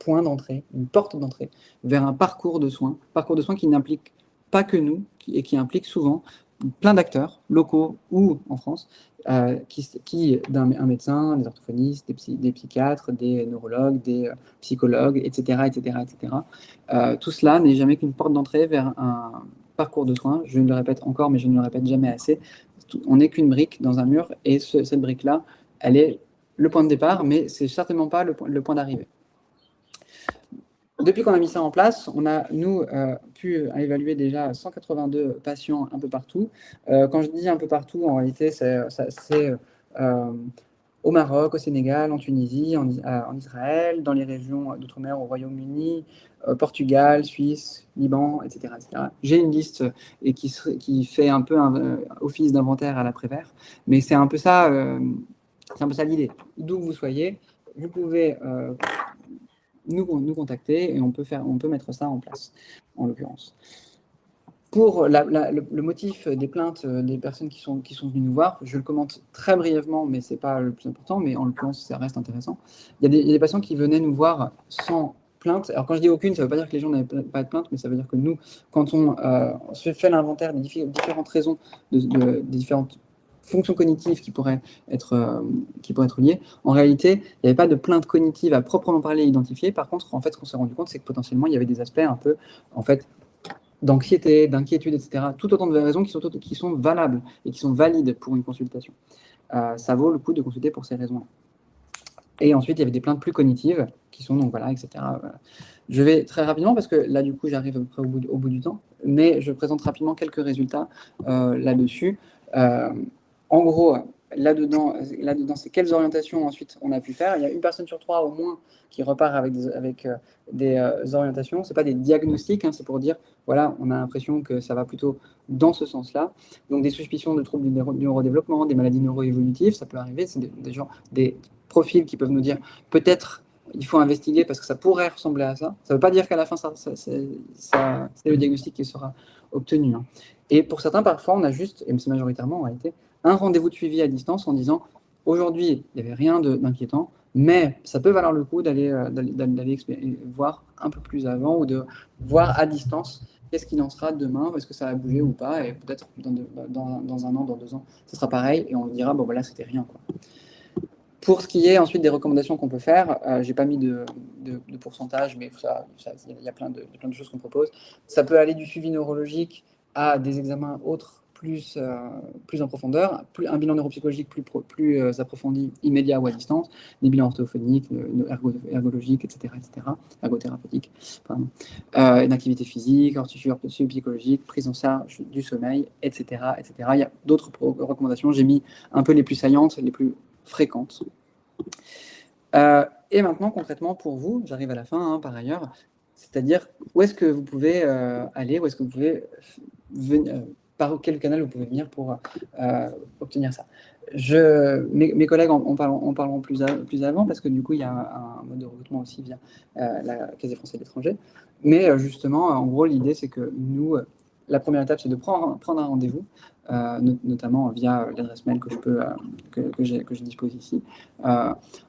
point d'entrée, une porte d'entrée vers un parcours de soins qui n'implique pas que nous et qui implique souvent plein d'acteurs, locaux ou en France, un médecin, des orthophonistes, des psychiatres, des neurologues, des psychologues, etc. Tout cela n'est jamais qu'une porte d'entrée vers un parcours de soins. Je le répète encore, mais je ne le répète jamais assez. On n'est qu'une brique dans un mur, et cette brique-là, elle est le point de départ, mais c'est certainement pas le point d'arrivée. Depuis qu'on a mis ça en place, on a, nous, pu évaluer déjà 182 patients un peu partout. Quand je dis un peu partout, en réalité, c'est au Maroc, au Sénégal, en Tunisie, en Israël, dans les régions d'outre-mer, au Royaume-Uni, Portugal, Suisse, Liban, etc. J'ai une liste qui fait un peu office d'inventaire à l'après-vert, mais c'est un peu ça l'idée. D'où que vous soyez, vous pouvez nous contacter et on peut mettre ça en place, en l'occurrence. Pour le motif des plaintes des personnes qui sont venues nous voir, je le commente très brièvement, mais ce n'est pas le plus important, mais en l'occurrence, ça reste intéressant. Il y a des patients qui venaient nous voir sans plainte. Alors, quand je dis aucune, ça ne veut pas dire que les gens n'avaient pas de plainte, mais ça veut dire que nous, quand on se fait l'inventaire des différentes raisons, des différentes fonctions cognitives qui pourraient être liées, en réalité, il n'y avait pas de plainte cognitive à proprement parler identifiée. Par contre, en fait, ce qu'on s'est rendu compte, c'est que potentiellement, il y avait des aspects un peu, en fait, d'anxiété, d'inquiétude, etc. Tout autant de raisons qui sont valables et qui sont valides pour une consultation. Ça vaut le coup de consulter pour ces raisons-là. Et ensuite, il y avait des plaintes plus cognitives qui sont donc voilà, etc. Voilà. Je vais très rapidement parce que là, du coup, j'arrive à peu près au bout du temps, mais je présente rapidement quelques résultats là-dessus. En gros, là-dedans, c'est quelles orientations ensuite on a pu faire. Il y a une personne sur 3 au moins qui repart avec des orientations. Ce n'est pas des diagnostics, hein, c'est pour dire, voilà, on a l'impression que ça va plutôt dans ce sens-là. Donc des suspicions de troubles du neurodéveloppement, des maladies neuroévolutives, ça peut arriver. C'est des profils qui peuvent nous dire, peut-être il faut investiguer parce que ça pourrait ressembler à ça. Ça ne veut pas dire qu'à la fin, c'est le diagnostic qui sera obtenu. Hein. Et pour certains, parfois, on a juste, et c'est majoritairement en réalité, un rendez-vous de suivi à distance en disant Aujourd'hui, il n'y avait rien d'inquiétant, mais ça peut valoir le coup d'aller voir un peu plus avant ou de voir à distance qu'est-ce qu'il en sera demain, est-ce que ça va bouger ou pas, et peut-être dans un an, dans 2 ans, ce sera pareil, et on dira, bon voilà, c'était rien, quoi. Pour ce qui est ensuite des recommandations qu'on peut faire, je n'ai pas mis de pourcentage, mais il y a plein de choses qu'on propose. Ça peut aller du suivi neurologique à des examens autres plus en profondeur, un bilan neuropsychologique plus approfondi, immédiat ou à distance, des bilans orthophoniques, ergologiques, etc., ergothérapeutiques, pardon. Une activité physique, suivi psychologique, prise en charge du sommeil, etc., etc. Il y a d'autres recommandations. J'ai mis un peu les plus saillantes, les plus fréquentes. Et maintenant, concrètement, pour vous, j'arrive à la fin, hein, par ailleurs, c'est-à-dire où est-ce que vous pouvez aller, où est-ce que vous pouvez venir, par quel canal vous pouvez venir pour obtenir ça. Mes collègues en parleront plus avant, parce que du coup, il y a un mode de recrutement aussi via la Caisse des Français de l'étranger. Mais justement, en gros, l'idée, c'est que nous, la première étape, c'est de prendre un rendez-vous, notamment via l'adresse mail que je dispose ici.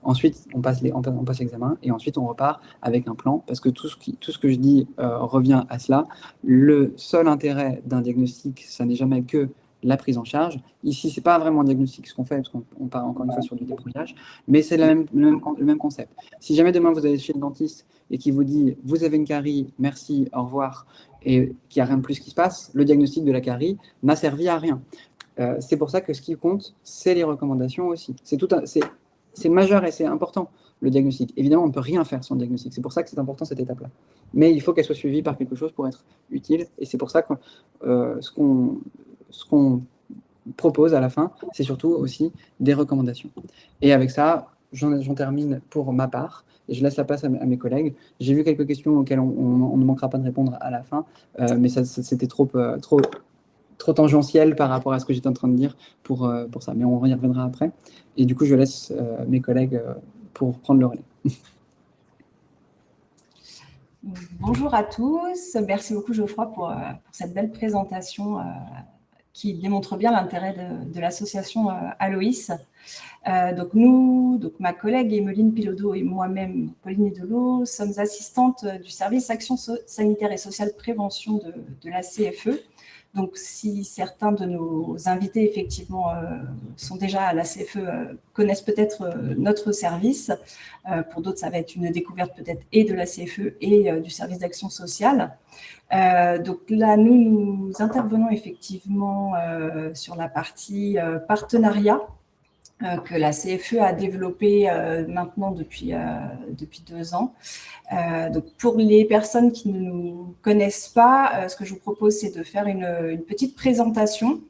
Ensuite, on passe l'examen et ensuite on repart avec un plan, parce que tout ce que je dis revient à cela. Le seul intérêt d'un diagnostic, ça n'est jamais que la prise en charge. Ici, c'est pas vraiment un diagnostic ce qu'on fait, parce qu'on part encore une fois sur du débrouillage, mais c'est le même concept. Si jamais demain vous allez chez le dentiste et qu'il vous dit « vous avez une carie, merci, au revoir », et qu'il n'y a rien de plus qui se passe, le diagnostic de la carie n'a servi à rien. C'est pour ça que ce qui compte, c'est les recommandations aussi. C'est majeur et c'est important, le diagnostic. Évidemment, on ne peut rien faire sans diagnostic. C'est pour ça que c'est important, cette étape-là. Mais il faut qu'elle soit suivie par quelque chose pour être utile. Et c'est pour ça que ce qu'on propose à la fin, c'est surtout aussi des recommandations. Et avec ça, j'en termine pour ma part. Et je laisse la place à mes collègues. J'ai vu quelques questions auxquelles on ne manquera pas de répondre à la fin. Mais c'était trop tangentiel par rapport à ce que j'étais en train de dire pour ça. Mais on y reviendra après. Et du coup, je laisse mes collègues pour prendre le relais. Bonjour à tous. Merci beaucoup, Geoffroy, pour cette belle présentation qui démontre bien l'intérêt de l'association Aloïs. Donc ma collègue Emeline Pilodeau et moi-même, Pauline Idelot, sommes assistantes du service Action sanitaire et sociale prévention de la CFE. Donc, si certains de nos invités, effectivement, sont déjà à la CFE, connaissent peut-être notre service. Pour d'autres, ça va être une découverte peut-être et de la CFE et du service d'action sociale. Donc là, nous intervenons effectivement sur la partie partenariat que la CFE a développé maintenant depuis 2 ans. Donc pour les personnes qui ne nous connaissent pas, ce que je vous propose, c'est de faire une petite présentation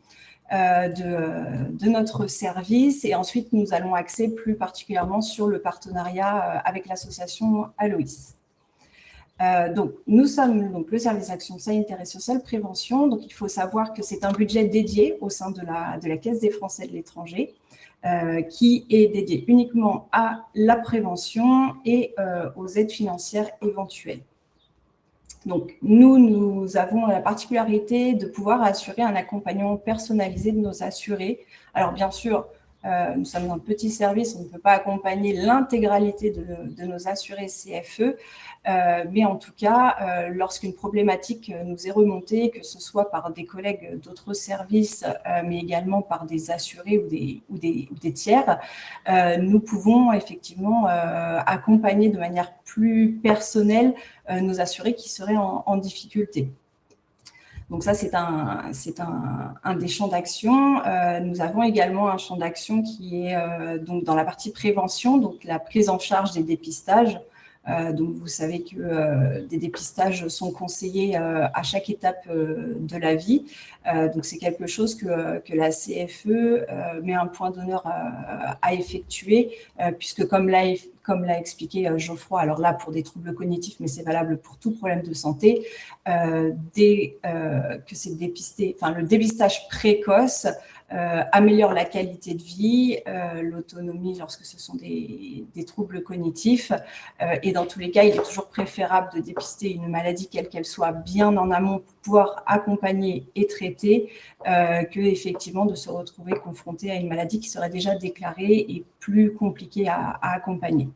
de notre service et ensuite nous allons axer plus particulièrement sur le partenariat avec l'association Aloïs. Donc, nous sommes donc, le service d'action sanitaire et sociale prévention. Donc, il faut savoir que c'est un budget dédié au sein de la Caisse des Français de l'étranger qui est dédié uniquement à la prévention et aux aides financières éventuelles. Donc, nous avons la particularité de pouvoir assurer un accompagnement personnalisé de nos assurés. Alors, bien sûr, nous sommes un petit service, on ne peut pas accompagner l'intégralité de nos assurés CFE, mais en tout cas, lorsqu'une problématique nous est remontée, que ce soit par des collègues d'autres services, mais également par des assurés ou des tiers, nous pouvons effectivement accompagner de manière plus personnelle nos assurés qui seraient en difficulté. Donc ça, c'est un des champs d'action. Nous avons également un champ d'action qui est donc dans la partie prévention, donc la prise en charge des dépistages. Donc vous savez que des dépistages sont conseillés à chaque étape de la vie. Donc c'est quelque chose que la CFE met un point d'honneur à effectuer, puisque comme l'a expliqué Geoffroy, alors là pour des troubles cognitifs, mais c'est valable pour tout problème de santé, que c'est dépisté, enfin le dépistage précoce améliore la qualité de vie, l'autonomie lorsque ce sont des troubles cognitifs. Et dans tous les cas, il est toujours préférable de dépister une maladie, quelle qu'elle soit, bien en amont pour pouvoir accompagner et traiter, que effectivement de se retrouver confronté à une maladie qui serait déjà déclarée et plus compliquée à accompagner.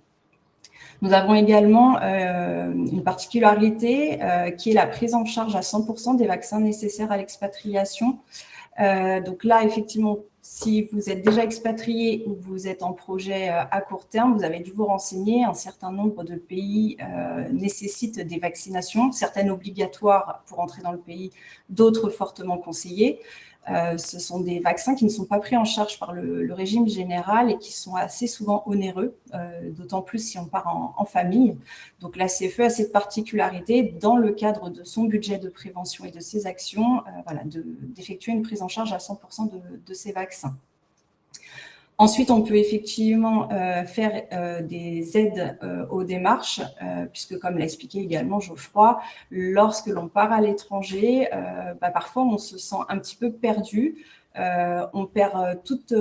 Nous avons également une particularité qui est la prise en charge à 100% des vaccins nécessaires à l'expatriation. Donc là, effectivement, si vous êtes déjà expatrié ou vous êtes en projet à court terme, vous avez dû vous renseigner. Un certain nombre de pays nécessitent des vaccinations, certaines obligatoires pour entrer dans le pays, d'autres fortement conseillées. Ce sont des vaccins qui ne sont pas pris en charge par le régime général et qui sont assez souvent onéreux, d'autant plus si on part en famille. Donc la CFE a cette particularité, dans le cadre de son budget de prévention et de ses actions, d'effectuer une prise en charge à 100% de ces vaccins. Ensuite, on peut effectivement faire des aides aux démarches, puisque comme l'a expliqué également Geoffroy, lorsque l'on part à l'étranger, parfois on se sent un petit peu perdu. On perd toutes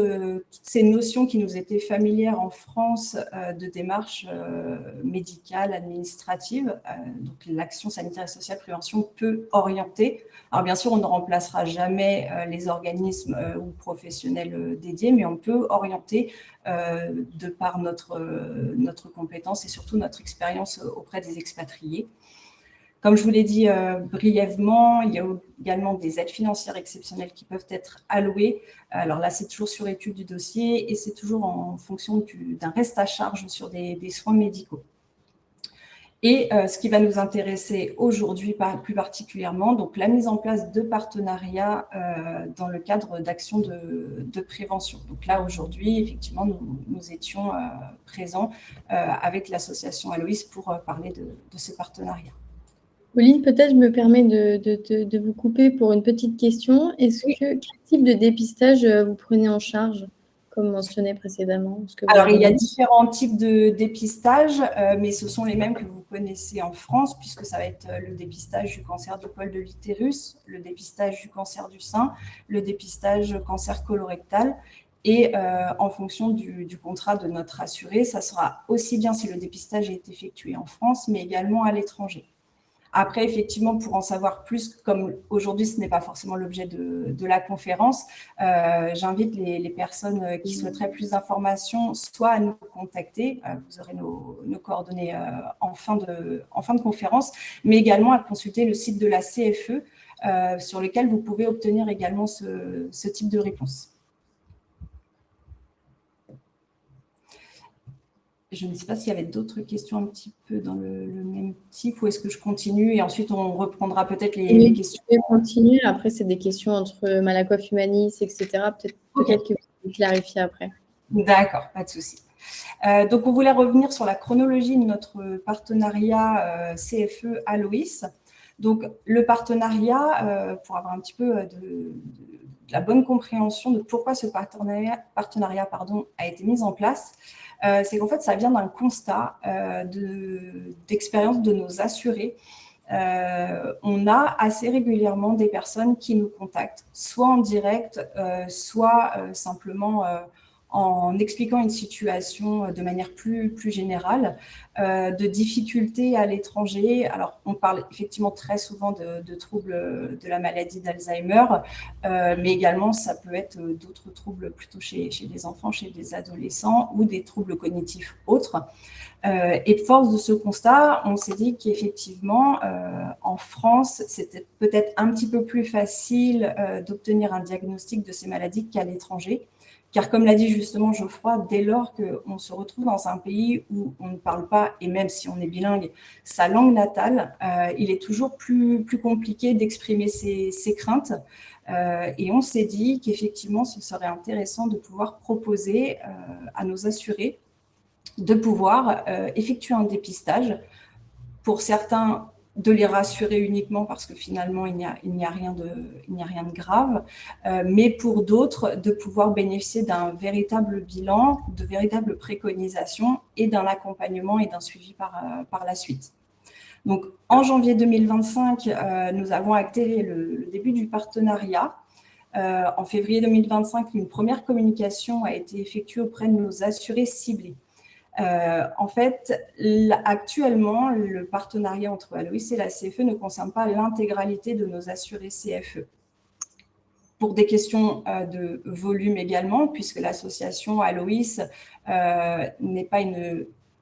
ces notions qui nous étaient familières en France de démarches médicales, administratives. Donc l'action sanitaire et sociale prévention peut orienter. Alors bien sûr, on ne remplacera jamais les organismes ou professionnels dédiés, mais on peut orienter de par notre compétence et surtout notre expérience auprès des expatriés. Comme je vous l'ai dit brièvement, il y a également des aides financières exceptionnelles qui peuvent être allouées. Alors là, c'est toujours sur étude du dossier et c'est toujours en fonction d'un reste à charge sur des soins médicaux. Et ce qui va nous intéresser aujourd'hui plus particulièrement, donc la mise en place de partenariats dans le cadre d'actions de prévention. Donc là, aujourd'hui, effectivement, nous étions présents avec l'association Aloïs pour parler de ce partenariat. Pauline, peut-être je me permets de vous couper pour une petite question. Quel type de dépistage vous prenez en charge, comme mentionné précédemment? Alors, il y a différents types de dépistage, mais ce sont les mêmes que vous connaissez en France, puisque ça va être le dépistage du cancer du col de l'utérus, le dépistage du cancer du sein, le dépistage cancer colorectal. Et en fonction du contrat de notre assuré, ça sera aussi bien si le dépistage est effectué en France, mais également à l'étranger. Après, effectivement, pour en savoir plus, comme aujourd'hui, ce n'est pas forcément l'objet de la conférence, j'invite les personnes qui souhaiteraient plus d'informations, soit à nous contacter, vous aurez nos coordonnées en fin de conférence, mais également à consulter le site de la CFE, sur lequel vous pouvez obtenir également ce type de réponse. Je ne sais pas s'il y avait d'autres questions un petit peu dans le même type, ou est-ce que je continue et ensuite on reprendra peut-être les questions. Je vais continuer. Après, c'est des questions entre Malakoff Humanis, etc. Peut-être que vous pouvez clarifier après. D'accord, pas de souci. Donc, on voulait revenir sur la chronologie de notre partenariat CFE Aloïs. Donc, le partenariat, pour avoir un petit peu de la bonne compréhension de pourquoi ce partenariat a été mis en place, c'est qu'en fait, ça vient d'un constat d'expérience de nos assurés. On a assez régulièrement des personnes qui nous contactent, soit en direct, soit simplement en expliquant une situation de manière plus générale, de difficultés à l'étranger. Alors, on parle effectivement très souvent de troubles de la maladie d'Alzheimer, mais également, ça peut être d'autres troubles plutôt chez les enfants, chez les adolescents ou des troubles cognitifs autres. Et force de ce constat, on s'est dit qu'effectivement, en France, c'était peut-être un petit peu plus facile d'obtenir un diagnostic de ces maladies qu'à l'étranger. Car comme l'a dit justement Geoffroy, dès lors qu'on se retrouve dans un pays où on ne parle pas, et même si on est bilingue, sa langue natale, il est toujours plus compliqué d'exprimer ses craintes. Et on s'est dit qu'effectivement, ce serait intéressant de pouvoir proposer à nos assurés de pouvoir effectuer un dépistage. Pour certains, de les rassurer uniquement parce que finalement, il n'y a rien de grave, mais pour d'autres, de pouvoir bénéficier d'un véritable bilan, de véritables préconisations et d'un accompagnement et d'un suivi par la suite. Donc, en janvier 2025, nous avons acté le début du partenariat. En février 2025, une première communication a été effectuée auprès de nos assurés ciblés. En fait, actuellement, le partenariat entre Aloïs et la CFE ne concerne pas l'intégralité de nos assurés CFE. Pour des questions de volume également, puisque l'association Aloïs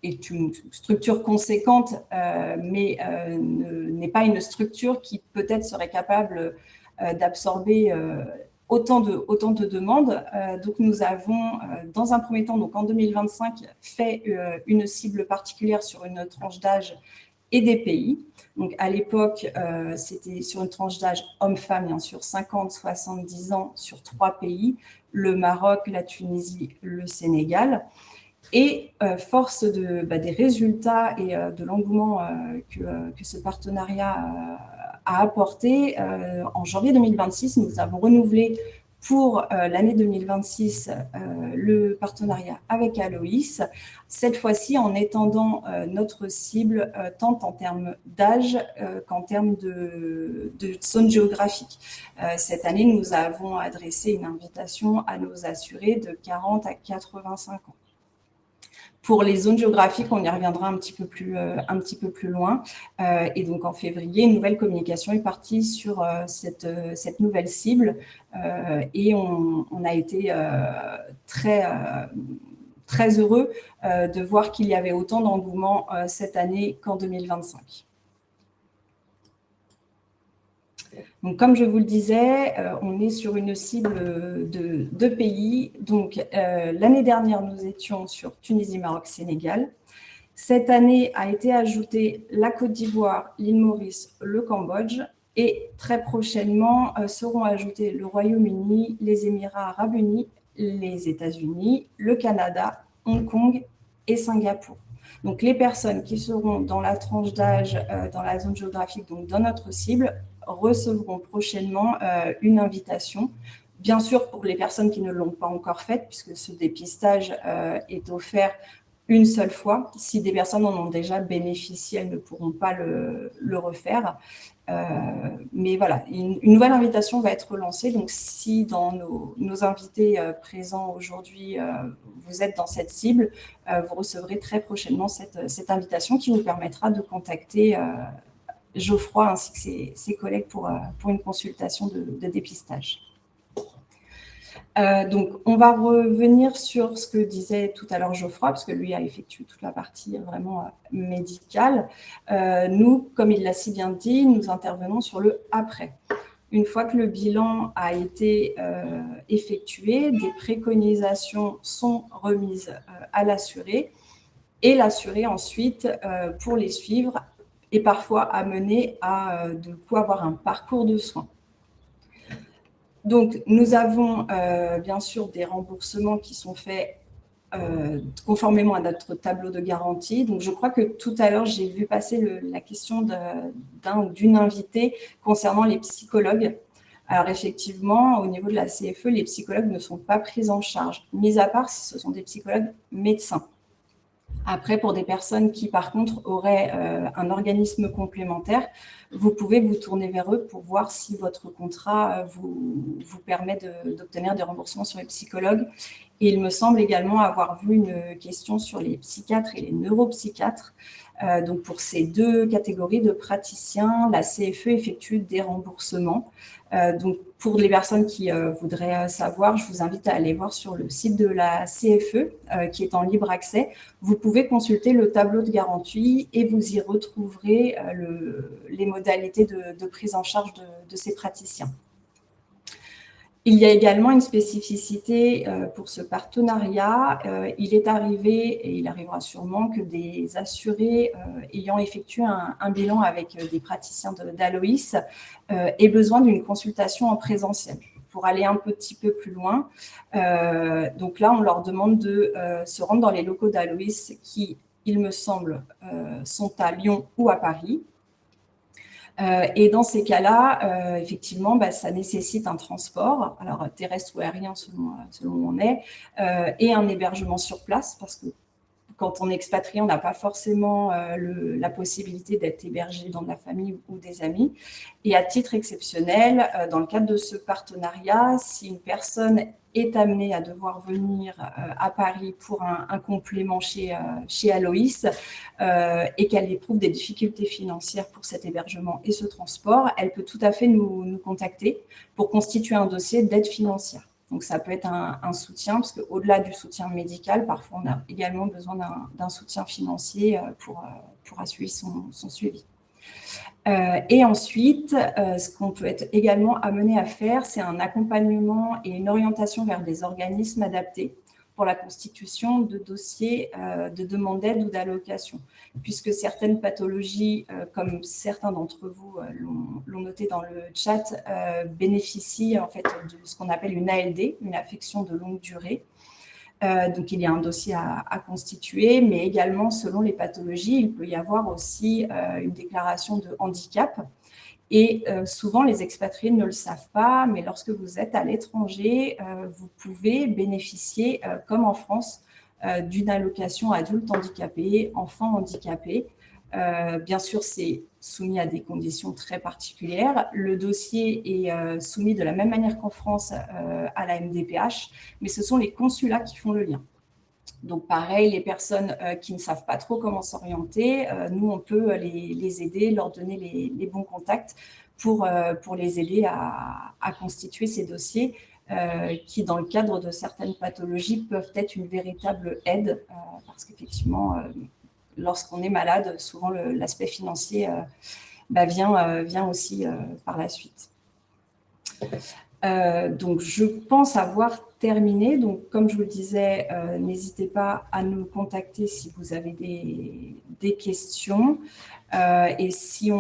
est une structure conséquente, mais n'est pas une structure qui peut-être serait capable d'absorber autant de demandes. Donc, nous avons, dans un premier temps, donc en 2025, fait une cible particulière sur une tranche d'âge et des pays. Donc, à l'époque, c'était sur une tranche d'âge homme-femme, bien sûr, 50-70 ans sur 3 pays, le Maroc, la Tunisie, le Sénégal. Et force des résultats et de l'engouement que ce partenariat a apporté, en janvier 2026, nous avons renouvelé pour l'année 2026 le partenariat avec Aloïs, cette fois-ci en étendant notre cible tant en termes d'âge qu'en termes de zone géographique. Cette année, nous avons adressé une invitation à nos assurés de 40 à 85 ans. Pour les zones géographiques, on y reviendra un petit peu plus loin. Et donc, en février, une nouvelle communication est partie sur cette nouvelle cible. Et on a été très heureux de voir qu'il y avait autant d'engouement cette année qu'en 2025. Donc, comme je vous le disais, on est sur une cible de 2 pays. Donc, l'année dernière, nous étions sur Tunisie, Maroc, Sénégal. Cette année a été ajoutée la Côte d'Ivoire, l'île Maurice, le Cambodge. Et très prochainement seront ajoutés le Royaume-Uni, les Émirats arabes unis, les États-Unis, le Canada, Hong Kong et Singapour. Donc, les personnes qui seront dans la tranche d'âge, dans la zone géographique, donc dans notre cible, recevront prochainement une invitation. Bien sûr, pour les personnes qui ne l'ont pas encore faite, puisque ce dépistage est offert une seule fois. Si des personnes en ont déjà bénéficié, elles ne pourront pas le refaire. Mais voilà, une nouvelle invitation va être lancée. Donc, si dans nos invités présents aujourd'hui, vous êtes dans cette cible, vous recevrez très prochainement cette invitation qui vous permettra de contacter Geoffroy ainsi que ses collègues pour une consultation de dépistage. Donc, on va revenir sur ce que disait tout à l'heure Geoffroy, parce que lui a effectué toute la partie vraiment médicale. Nous, comme il l'a si bien dit, nous intervenons sur le après. Une fois que le bilan a été effectué, des préconisations sont remises à l'assuré et l'assuré ensuite, pour les suivre, est parfois amené à de quoi avoir un parcours de soins. Donc, nous avons bien sûr des remboursements qui sont faits conformément à notre tableau de garantie. Donc, je crois que tout à l'heure, j'ai vu passer la question d'un ou d'une invitée concernant les psychologues. Alors, effectivement, au niveau de la CFE, les psychologues ne sont pas pris en charge, mis à part si ce sont des psychologues médecins. Après, pour des personnes qui, par contre, auraient un organisme complémentaire, vous pouvez vous tourner vers eux pour voir si votre contrat vous permet d'obtenir des remboursements sur les psychologues. Et il me semble également avoir vu une question sur les psychiatres et les neuropsychiatres. Donc, pour ces 2 catégories de praticiens, la CFE effectue des remboursements. Donc, pour les personnes qui voudraient savoir, je vous invite à aller voir sur le site de la CFE qui est en libre accès. Vous pouvez consulter le tableau de garantie et vous y retrouverez les modalités de prise en charge de ces praticiens. Il y a également une spécificité pour ce partenariat. Il est arrivé, et il arrivera sûrement, que des assurés ayant effectué un bilan avec des praticiens d'Aloïs aient besoin d'une consultation en présentiel. Pour aller un petit peu plus loin, donc là, on leur demande de se rendre dans les locaux d'Aloïs qui, il me semble, sont à Lyon ou à Paris. Et dans ces cas-là, effectivement, ça nécessite un transport, alors terrestre ou aérien selon où on est, et un hébergement sur place, parce que quand on est expatrié, on n'a pas forcément la possibilité d'être hébergé dans de la famille ou des amis. Et à titre exceptionnel, dans le cadre de ce partenariat, si une personne est amenée à devoir venir à Paris pour un complément chez Aloïs et qu'elle éprouve des difficultés financières pour cet hébergement et ce transport, elle peut tout à fait nous contacter pour constituer un dossier d'aide financière. Donc, ça peut être un soutien, parce qu'au-delà du soutien médical, parfois, on a également besoin d'un soutien financier pour assurer son suivi. Et ensuite, ce qu'on peut être également amené à faire, c'est un accompagnement et une orientation vers des organismes adaptés pour la constitution de dossiers de demande d'aide ou d'allocation, puisque certaines pathologies, comme certains d'entre vous l'ont noté dans le chat, bénéficient en fait de ce qu'on appelle une ALD, une affection de longue durée. Donc, il y a un dossier à constituer, mais également, selon les pathologies, il peut y avoir aussi une déclaration de handicap. Et souvent, les expatriés ne le savent pas, mais lorsque vous êtes à l'étranger, vous pouvez bénéficier, comme en France, d'une allocation adulte handicapé, enfant handicapé. Bien sûr, c'est soumis à des conditions très particulières. Le dossier est soumis de la même manière qu'en France à la MDPH, mais ce sont les consulats qui font le lien. Donc, pareil, les personnes qui ne savent pas trop comment s'orienter, nous, on peut les aider, leur donner les bons contacts pour les aider à constituer ces dossiers qui, dans le cadre de certaines pathologies, peuvent être une véritable aide parce qu'effectivement, lorsqu'on est malade, souvent l'aspect financier vient aussi par la suite. Donc, je pense avoir terminé. Donc, comme je vous le disais, n'hésitez pas à nous contacter si vous avez des questions. Et si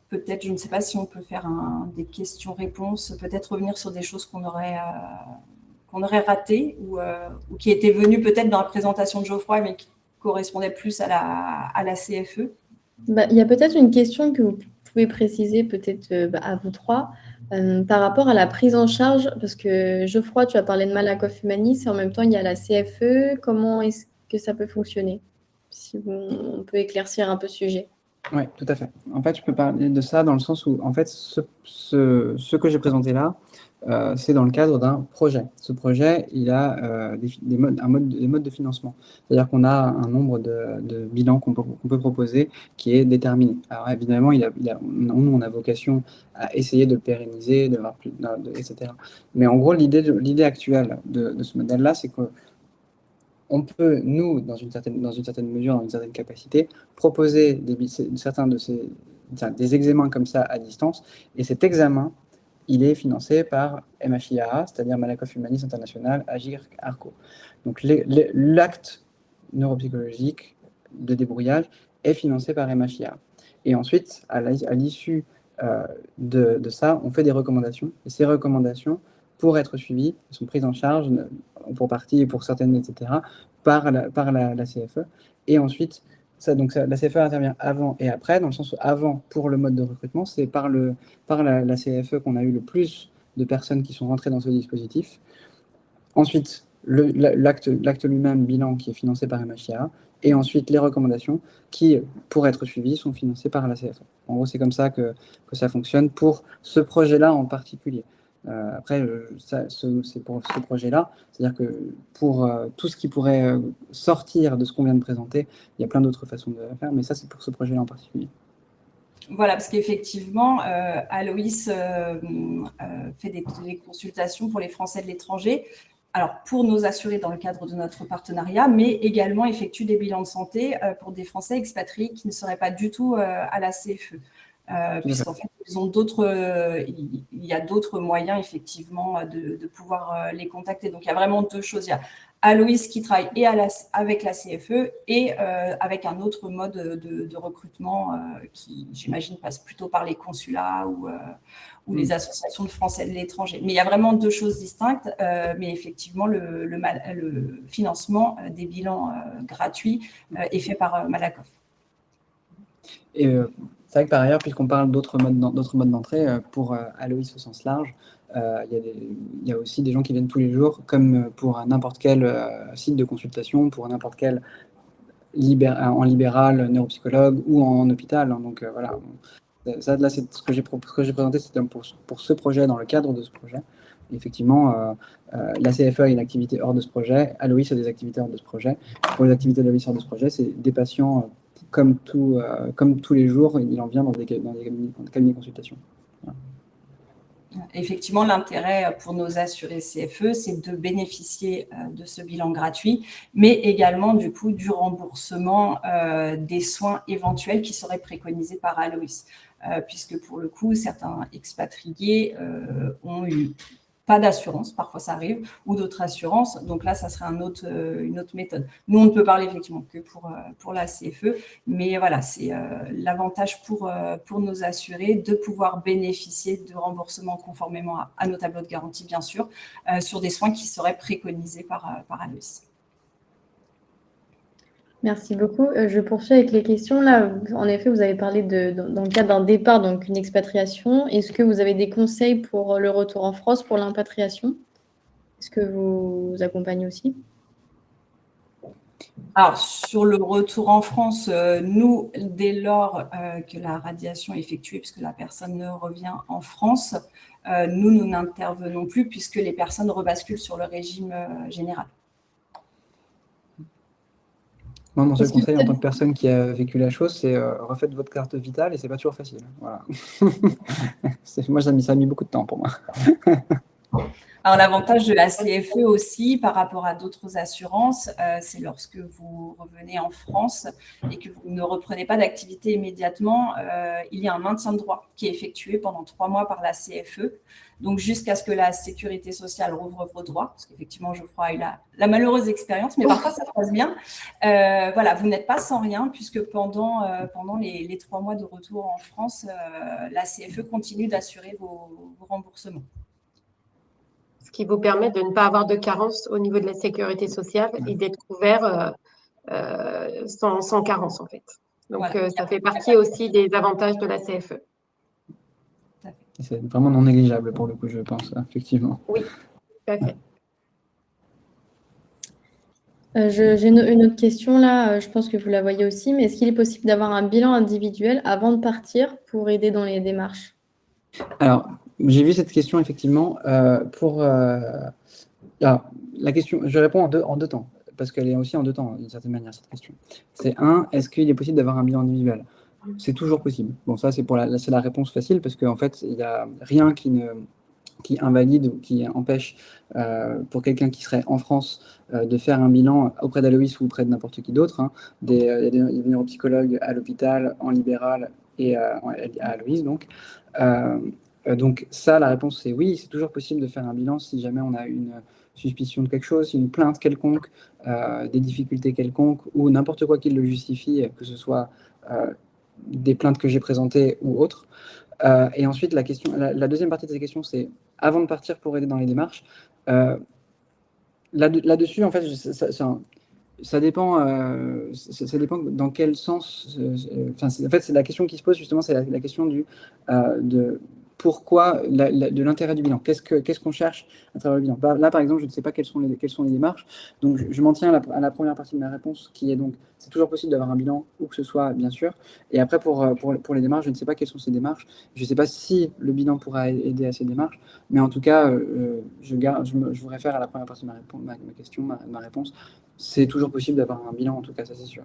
peut-être, je ne sais pas si on peut faire des questions-réponses, peut-être revenir sur des choses qu'on aurait ratées ou qui étaient venues peut-être dans la présentation de Geoffroy, mais qui correspondaient plus à la CFE. Il y a peut-être une question que vous pouvez préciser peut-être à vous trois par rapport à la prise en charge, parce que Geoffroy, tu as parlé de Malakoff Humanis et en même temps, il y a la CFE. Comment est-ce que ça peut fonctionner? Si on peut éclaircir un peu ce sujet. Oui, tout à fait. En fait, je peux parler de ça dans le sens où, en fait, ce que j'ai présenté là, c'est dans le cadre d'un projet. Ce projet, il a des modes de financement. C'est-à-dire qu'on a un nombre de bilans qu'on peut proposer qui est déterminé. Alors évidemment, nous, on a vocation à essayer de le pérenniser, etc. Mais en gros, l'idée actuelle de ce modèle-là, c'est que on peut, nous, dans une certaine mesure, dans une certaine capacité, proposer des examens comme ça à distance. Et cet examen, il est financé par MHIAA, c'est-à-dire Malakoff Humanis International, Agir Arco. Donc l'acte neuropsychologique de débrouillage est financé par MHIAA. Et ensuite, à l'issue de ça, on fait des recommandations. Et ces recommandations, pour être suivies, sont prises en charge pour partie et pour certaines, etc., par la CFE. Et ensuite, la CFE intervient avant et après, dans le sens où avant, pour le mode de recrutement, c'est par la CFE qu'on a eu le plus de personnes qui sont rentrées dans ce dispositif. Ensuite, l'acte lui-même, bilan, qui est financé par MHIA, et ensuite les recommandations qui, pour être suivies, sont financées par la CFE. En gros, c'est comme ça que ça fonctionne pour ce projet-là en particulier. Après, c'est pour ce projet-là, c'est-à-dire que pour tout ce qui pourrait sortir de ce qu'on vient de présenter, il y a plein d'autres façons de le faire, mais ça, c'est pour ce projet-là en particulier. Voilà, parce qu'effectivement, Aloïs fait des consultations pour les Français de l'étranger, alors pour nos assurés dans le cadre de notre partenariat, mais également effectue des bilans de santé pour des Français expatriés qui ne seraient pas du tout à la CFE. Puisqu'en fait, il y a d'autres moyens, effectivement, de pouvoir les contacter. Donc, il y a vraiment deux choses. Il y a Aloïs qui travaille avec la CFE et avec un autre mode de recrutement qui, j'imagine, passe plutôt par les consulats ou les associations de Français de l'étranger. Mais il y a vraiment deux choses distinctes. Mais effectivement, le financement des bilans gratuits est fait par Malakoff. Et c'est vrai que par ailleurs, puisqu'on parle d'autres modes d'entrée, pour Aloïs au sens large, il y a aussi des gens qui viennent tous les jours, comme pour n'importe quel site de consultation, pour n'importe quel en libéral, neuropsychologue ou en hôpital. Hein. Donc voilà, ça, là, c'est ce que j'ai présenté, c'était pour ce projet, dans le cadre de ce projet. Et effectivement, la CFE a une activité hors de ce projet, Aloïs a des activités hors de ce projet. Pour les activités d'Aloïs hors de ce projet, c'est des patients comme tous les jours, il en vient dans des cabinets de consultation. Voilà. Effectivement, l'intérêt pour nos assurés CFE, c'est de bénéficier de ce bilan gratuit, mais également du coup du remboursement des soins éventuels qui seraient préconisés par Aloïs, puisque pour le coup, certains expatriés ont eu pas d'assurance, parfois ça arrive, ou d'autres assurances. Donc là, ça serait une autre méthode. Nous, on ne peut parler effectivement que pour la CFE, mais voilà, c'est l'avantage pour nos assurés de pouvoir bénéficier de remboursements conformément à nos tableaux de garantie, bien sûr, sur des soins qui seraient préconisés par Aloïs. Merci beaucoup. Je poursuis avec les questions. Là, en effet, vous avez parlé dans le cadre d'un départ, donc une expatriation. Est-ce que vous avez des conseils pour le retour en France, pour l'impatriation? Est-ce que vous accompagnez aussi? Alors, sur le retour en France, nous, dès lors que la radiation est effectuée, puisque la personne revient en France, nous n'intervenons plus puisque les personnes rebasculent sur le régime général. Moi, mon seul conseil en tant que personne qui a vécu la chose, c'est refaites votre carte vitale et c'est pas toujours facile. Voilà. Moi, ça a mis beaucoup de temps pour moi. Alors, l'avantage de la CFE aussi par rapport à d'autres assurances, c'est lorsque vous revenez en France et que vous ne reprenez pas d'activité immédiatement, il y a un maintien de droit qui est effectué pendant 3 mois par la CFE. Donc, jusqu'à ce que la sécurité sociale rouvre vos droits, parce qu'effectivement, Geoffroy a eu la malheureuse expérience, mais parfois ça se passe bien. Voilà, vous n'êtes pas sans rien, puisque pendant les 3 mois de retour en France, la CFE continue d'assurer vos remboursements. Ce qui vous permet de ne pas avoir de carence au niveau de la sécurité sociale et d'être couvert sans carence, en fait. Donc, voilà. Ça fait partie aussi des avantages de la CFE. C'est vraiment non négligeable pour le coup, je pense, effectivement. Oui, tout à fait. J'ai une autre question là, je pense que vous la voyez aussi, mais est-ce qu'il est possible d'avoir un bilan individuel avant de partir pour aider dans les démarches? Alors, j'ai vu cette question effectivement. Alors, la question, je réponds en deux temps, parce qu'elle est aussi en deux temps, d'une certaine manière, cette question. C'est est-ce qu'il est possible d'avoir un bilan individuel? C'est toujours possible. Bon, ça, c'est la réponse facile, parce qu'en fait, il n'y a rien qui invalide ou qui empêche pour quelqu'un qui serait en France de faire un bilan auprès d'Aloïs ou auprès de n'importe qui d'autre. Hein. Il y a des neuropsychologues à l'hôpital, en libéral et à Aloïs, donc. Donc ça, la réponse c'est oui, c'est toujours possible de faire un bilan si jamais on a une suspicion de quelque chose, une plainte quelconque, des difficultés quelconques ou n'importe quoi qui le justifie, que ce soit des plaintes que j'ai présentées ou autres. Et ensuite, la deuxième partie de cette question, c'est avant de partir pour aider dans les démarches. Là-dessus, en fait, ça dépend dans quel sens. En fait, c'est la question qui se pose justement, c'est la question de pourquoi, de l'intérêt du bilan. Qu'est-ce qu'on cherche à travers le bilan? Là, par exemple, je ne sais pas quelles sont les démarches, donc je m'en tiens à la première partie de ma réponse, qui est donc, c'est toujours possible d'avoir un bilan, où que ce soit, bien sûr. Et après, pour les démarches, je ne sais pas quelles sont ces démarches. Je ne sais pas si le bilan pourra aider à ces démarches, mais en tout cas, je vous réfère à la première partie de ma réponse. C'est toujours possible d'avoir un bilan, en tout cas, ça c'est sûr.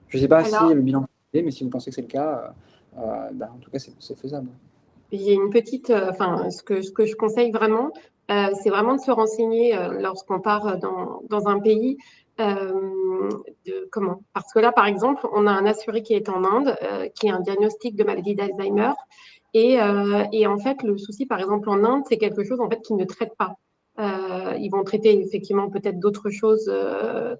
Je ne sais pas si le bilan peut aider, mais si vous pensez que c'est le cas, en tout cas, c'est faisable. Il y a une petite, ce que je conseille vraiment, c'est vraiment de se renseigner lorsqu'on part dans un pays. Parce que là, par exemple, on a un assuré qui est en Inde, qui a un diagnostic de maladie d'Alzheimer. Et en fait, le souci, par exemple, en Inde, c'est quelque chose en fait qu'ils ne traitent pas. Ils vont traiter effectivement peut-être d'autres choses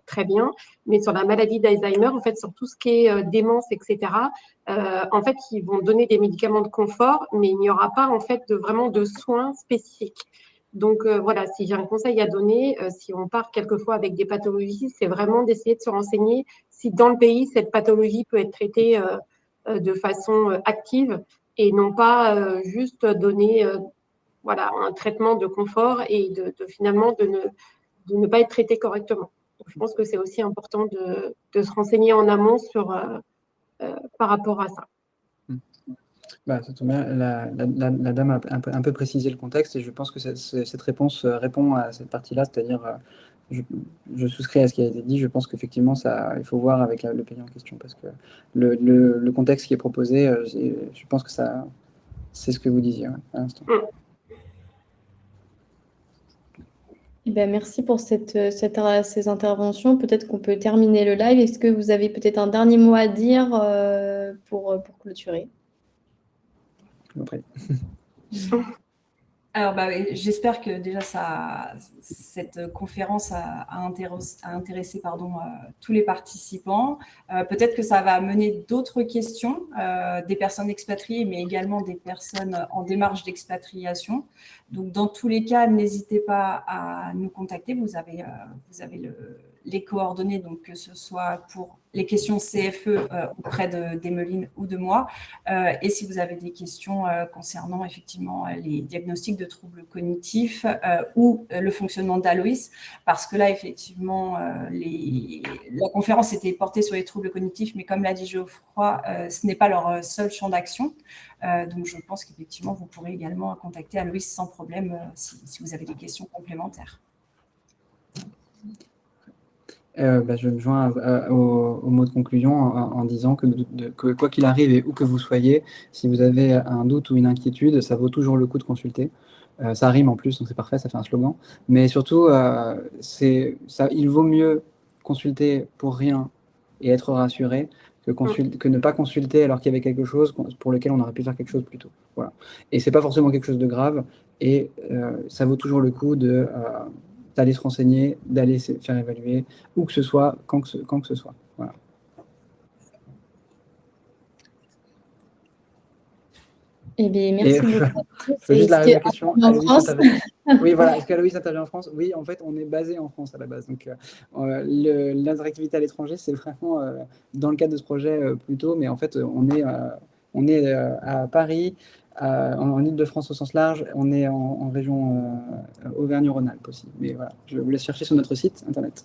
très bien, mais sur la maladie d'Alzheimer, en fait, sur tout ce qui est démence, etc., en fait, ils vont donner des médicaments de confort, mais il n'y aura pas en fait vraiment de soins spécifiques. Donc voilà, si j'ai un conseil à donner, si on part quelquefois avec des pathologies, c'est vraiment d'essayer de se renseigner si dans le pays, cette pathologie peut être traitée de façon active et non pas juste donner un traitement de confort et finalement de ne pas être traité correctement. Donc, je pense que c'est aussi important de se renseigner en amont par rapport à ça. Bah, ça tombe bien. La dame a un peu précisé le contexte et je pense que cette réponse répond à cette partie-là, c'est-à-dire je souscris à ce qui a été dit. Je pense qu'effectivement, il faut voir avec le pays en question parce que le contexte qui est proposé, je pense que c'est ce que vous disiez à l'instant. Eh ben, merci pour ces interventions. Peut-être qu'on peut terminer le live. Est-ce que vous avez peut-être un dernier mot à dire pour clôturer? Après. Alors, j'espère que déjà cette conférence a intéressé tous les participants. Peut-être que ça va amener d'autres questions des personnes expatriées, mais également des personnes en démarche d'expatriation. Donc, dans tous les cas, n'hésitez pas à nous contacter. Vous avez les coordonnées, donc que ce soit pour les questions CFE auprès d'Emeline ou de moi. Et si vous avez des questions concernant effectivement les diagnostics de troubles cognitifs ou le fonctionnement d'Aloïs, parce que là, effectivement, la conférence était portée sur les troubles cognitifs, mais comme l'a dit Geoffroy, ce n'est pas leur seul champ d'action. Donc, je pense qu'effectivement, vous pourrez également contacter Aloïs sans problème si vous avez des questions complémentaires. Je me joins au mot de conclusion en disant que quoi qu'il arrive et où que vous soyez, si vous avez un doute ou une inquiétude, ça vaut toujours le coup de consulter. Ça rime en plus, donc c'est parfait, ça fait un slogan. Mais surtout, il vaut mieux consulter pour rien et être rassuré que ne pas consulter alors qu'il y avait quelque chose pour lequel on aurait pu faire quelque chose plus tôt. Voilà. Et c'est pas forcément quelque chose de grave, et ça vaut toujours le coup d'aller se renseigner, d'aller se faire évaluer, où que ce soit, quand que ce soit. Voilà. Eh bien, merci beaucoup. Je peux juste la question. Oui, voilà. Est-ce qu'Aloïs intervient en France? Oui, en fait, on est basé en France à la base. Donc, l'interactivité à l'étranger, c'est vraiment dans le cadre de ce projet plutôt. Mais en fait, on est à Paris, en Île-de-France au sens large. On est en région Auvergne-Rhône-Alpes aussi. Mais voilà, je vous laisse chercher sur notre site internet.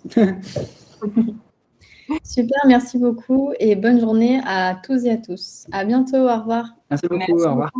Super, merci beaucoup et bonne journée à tous et à tous. À bientôt, au revoir. Merci beaucoup, au revoir.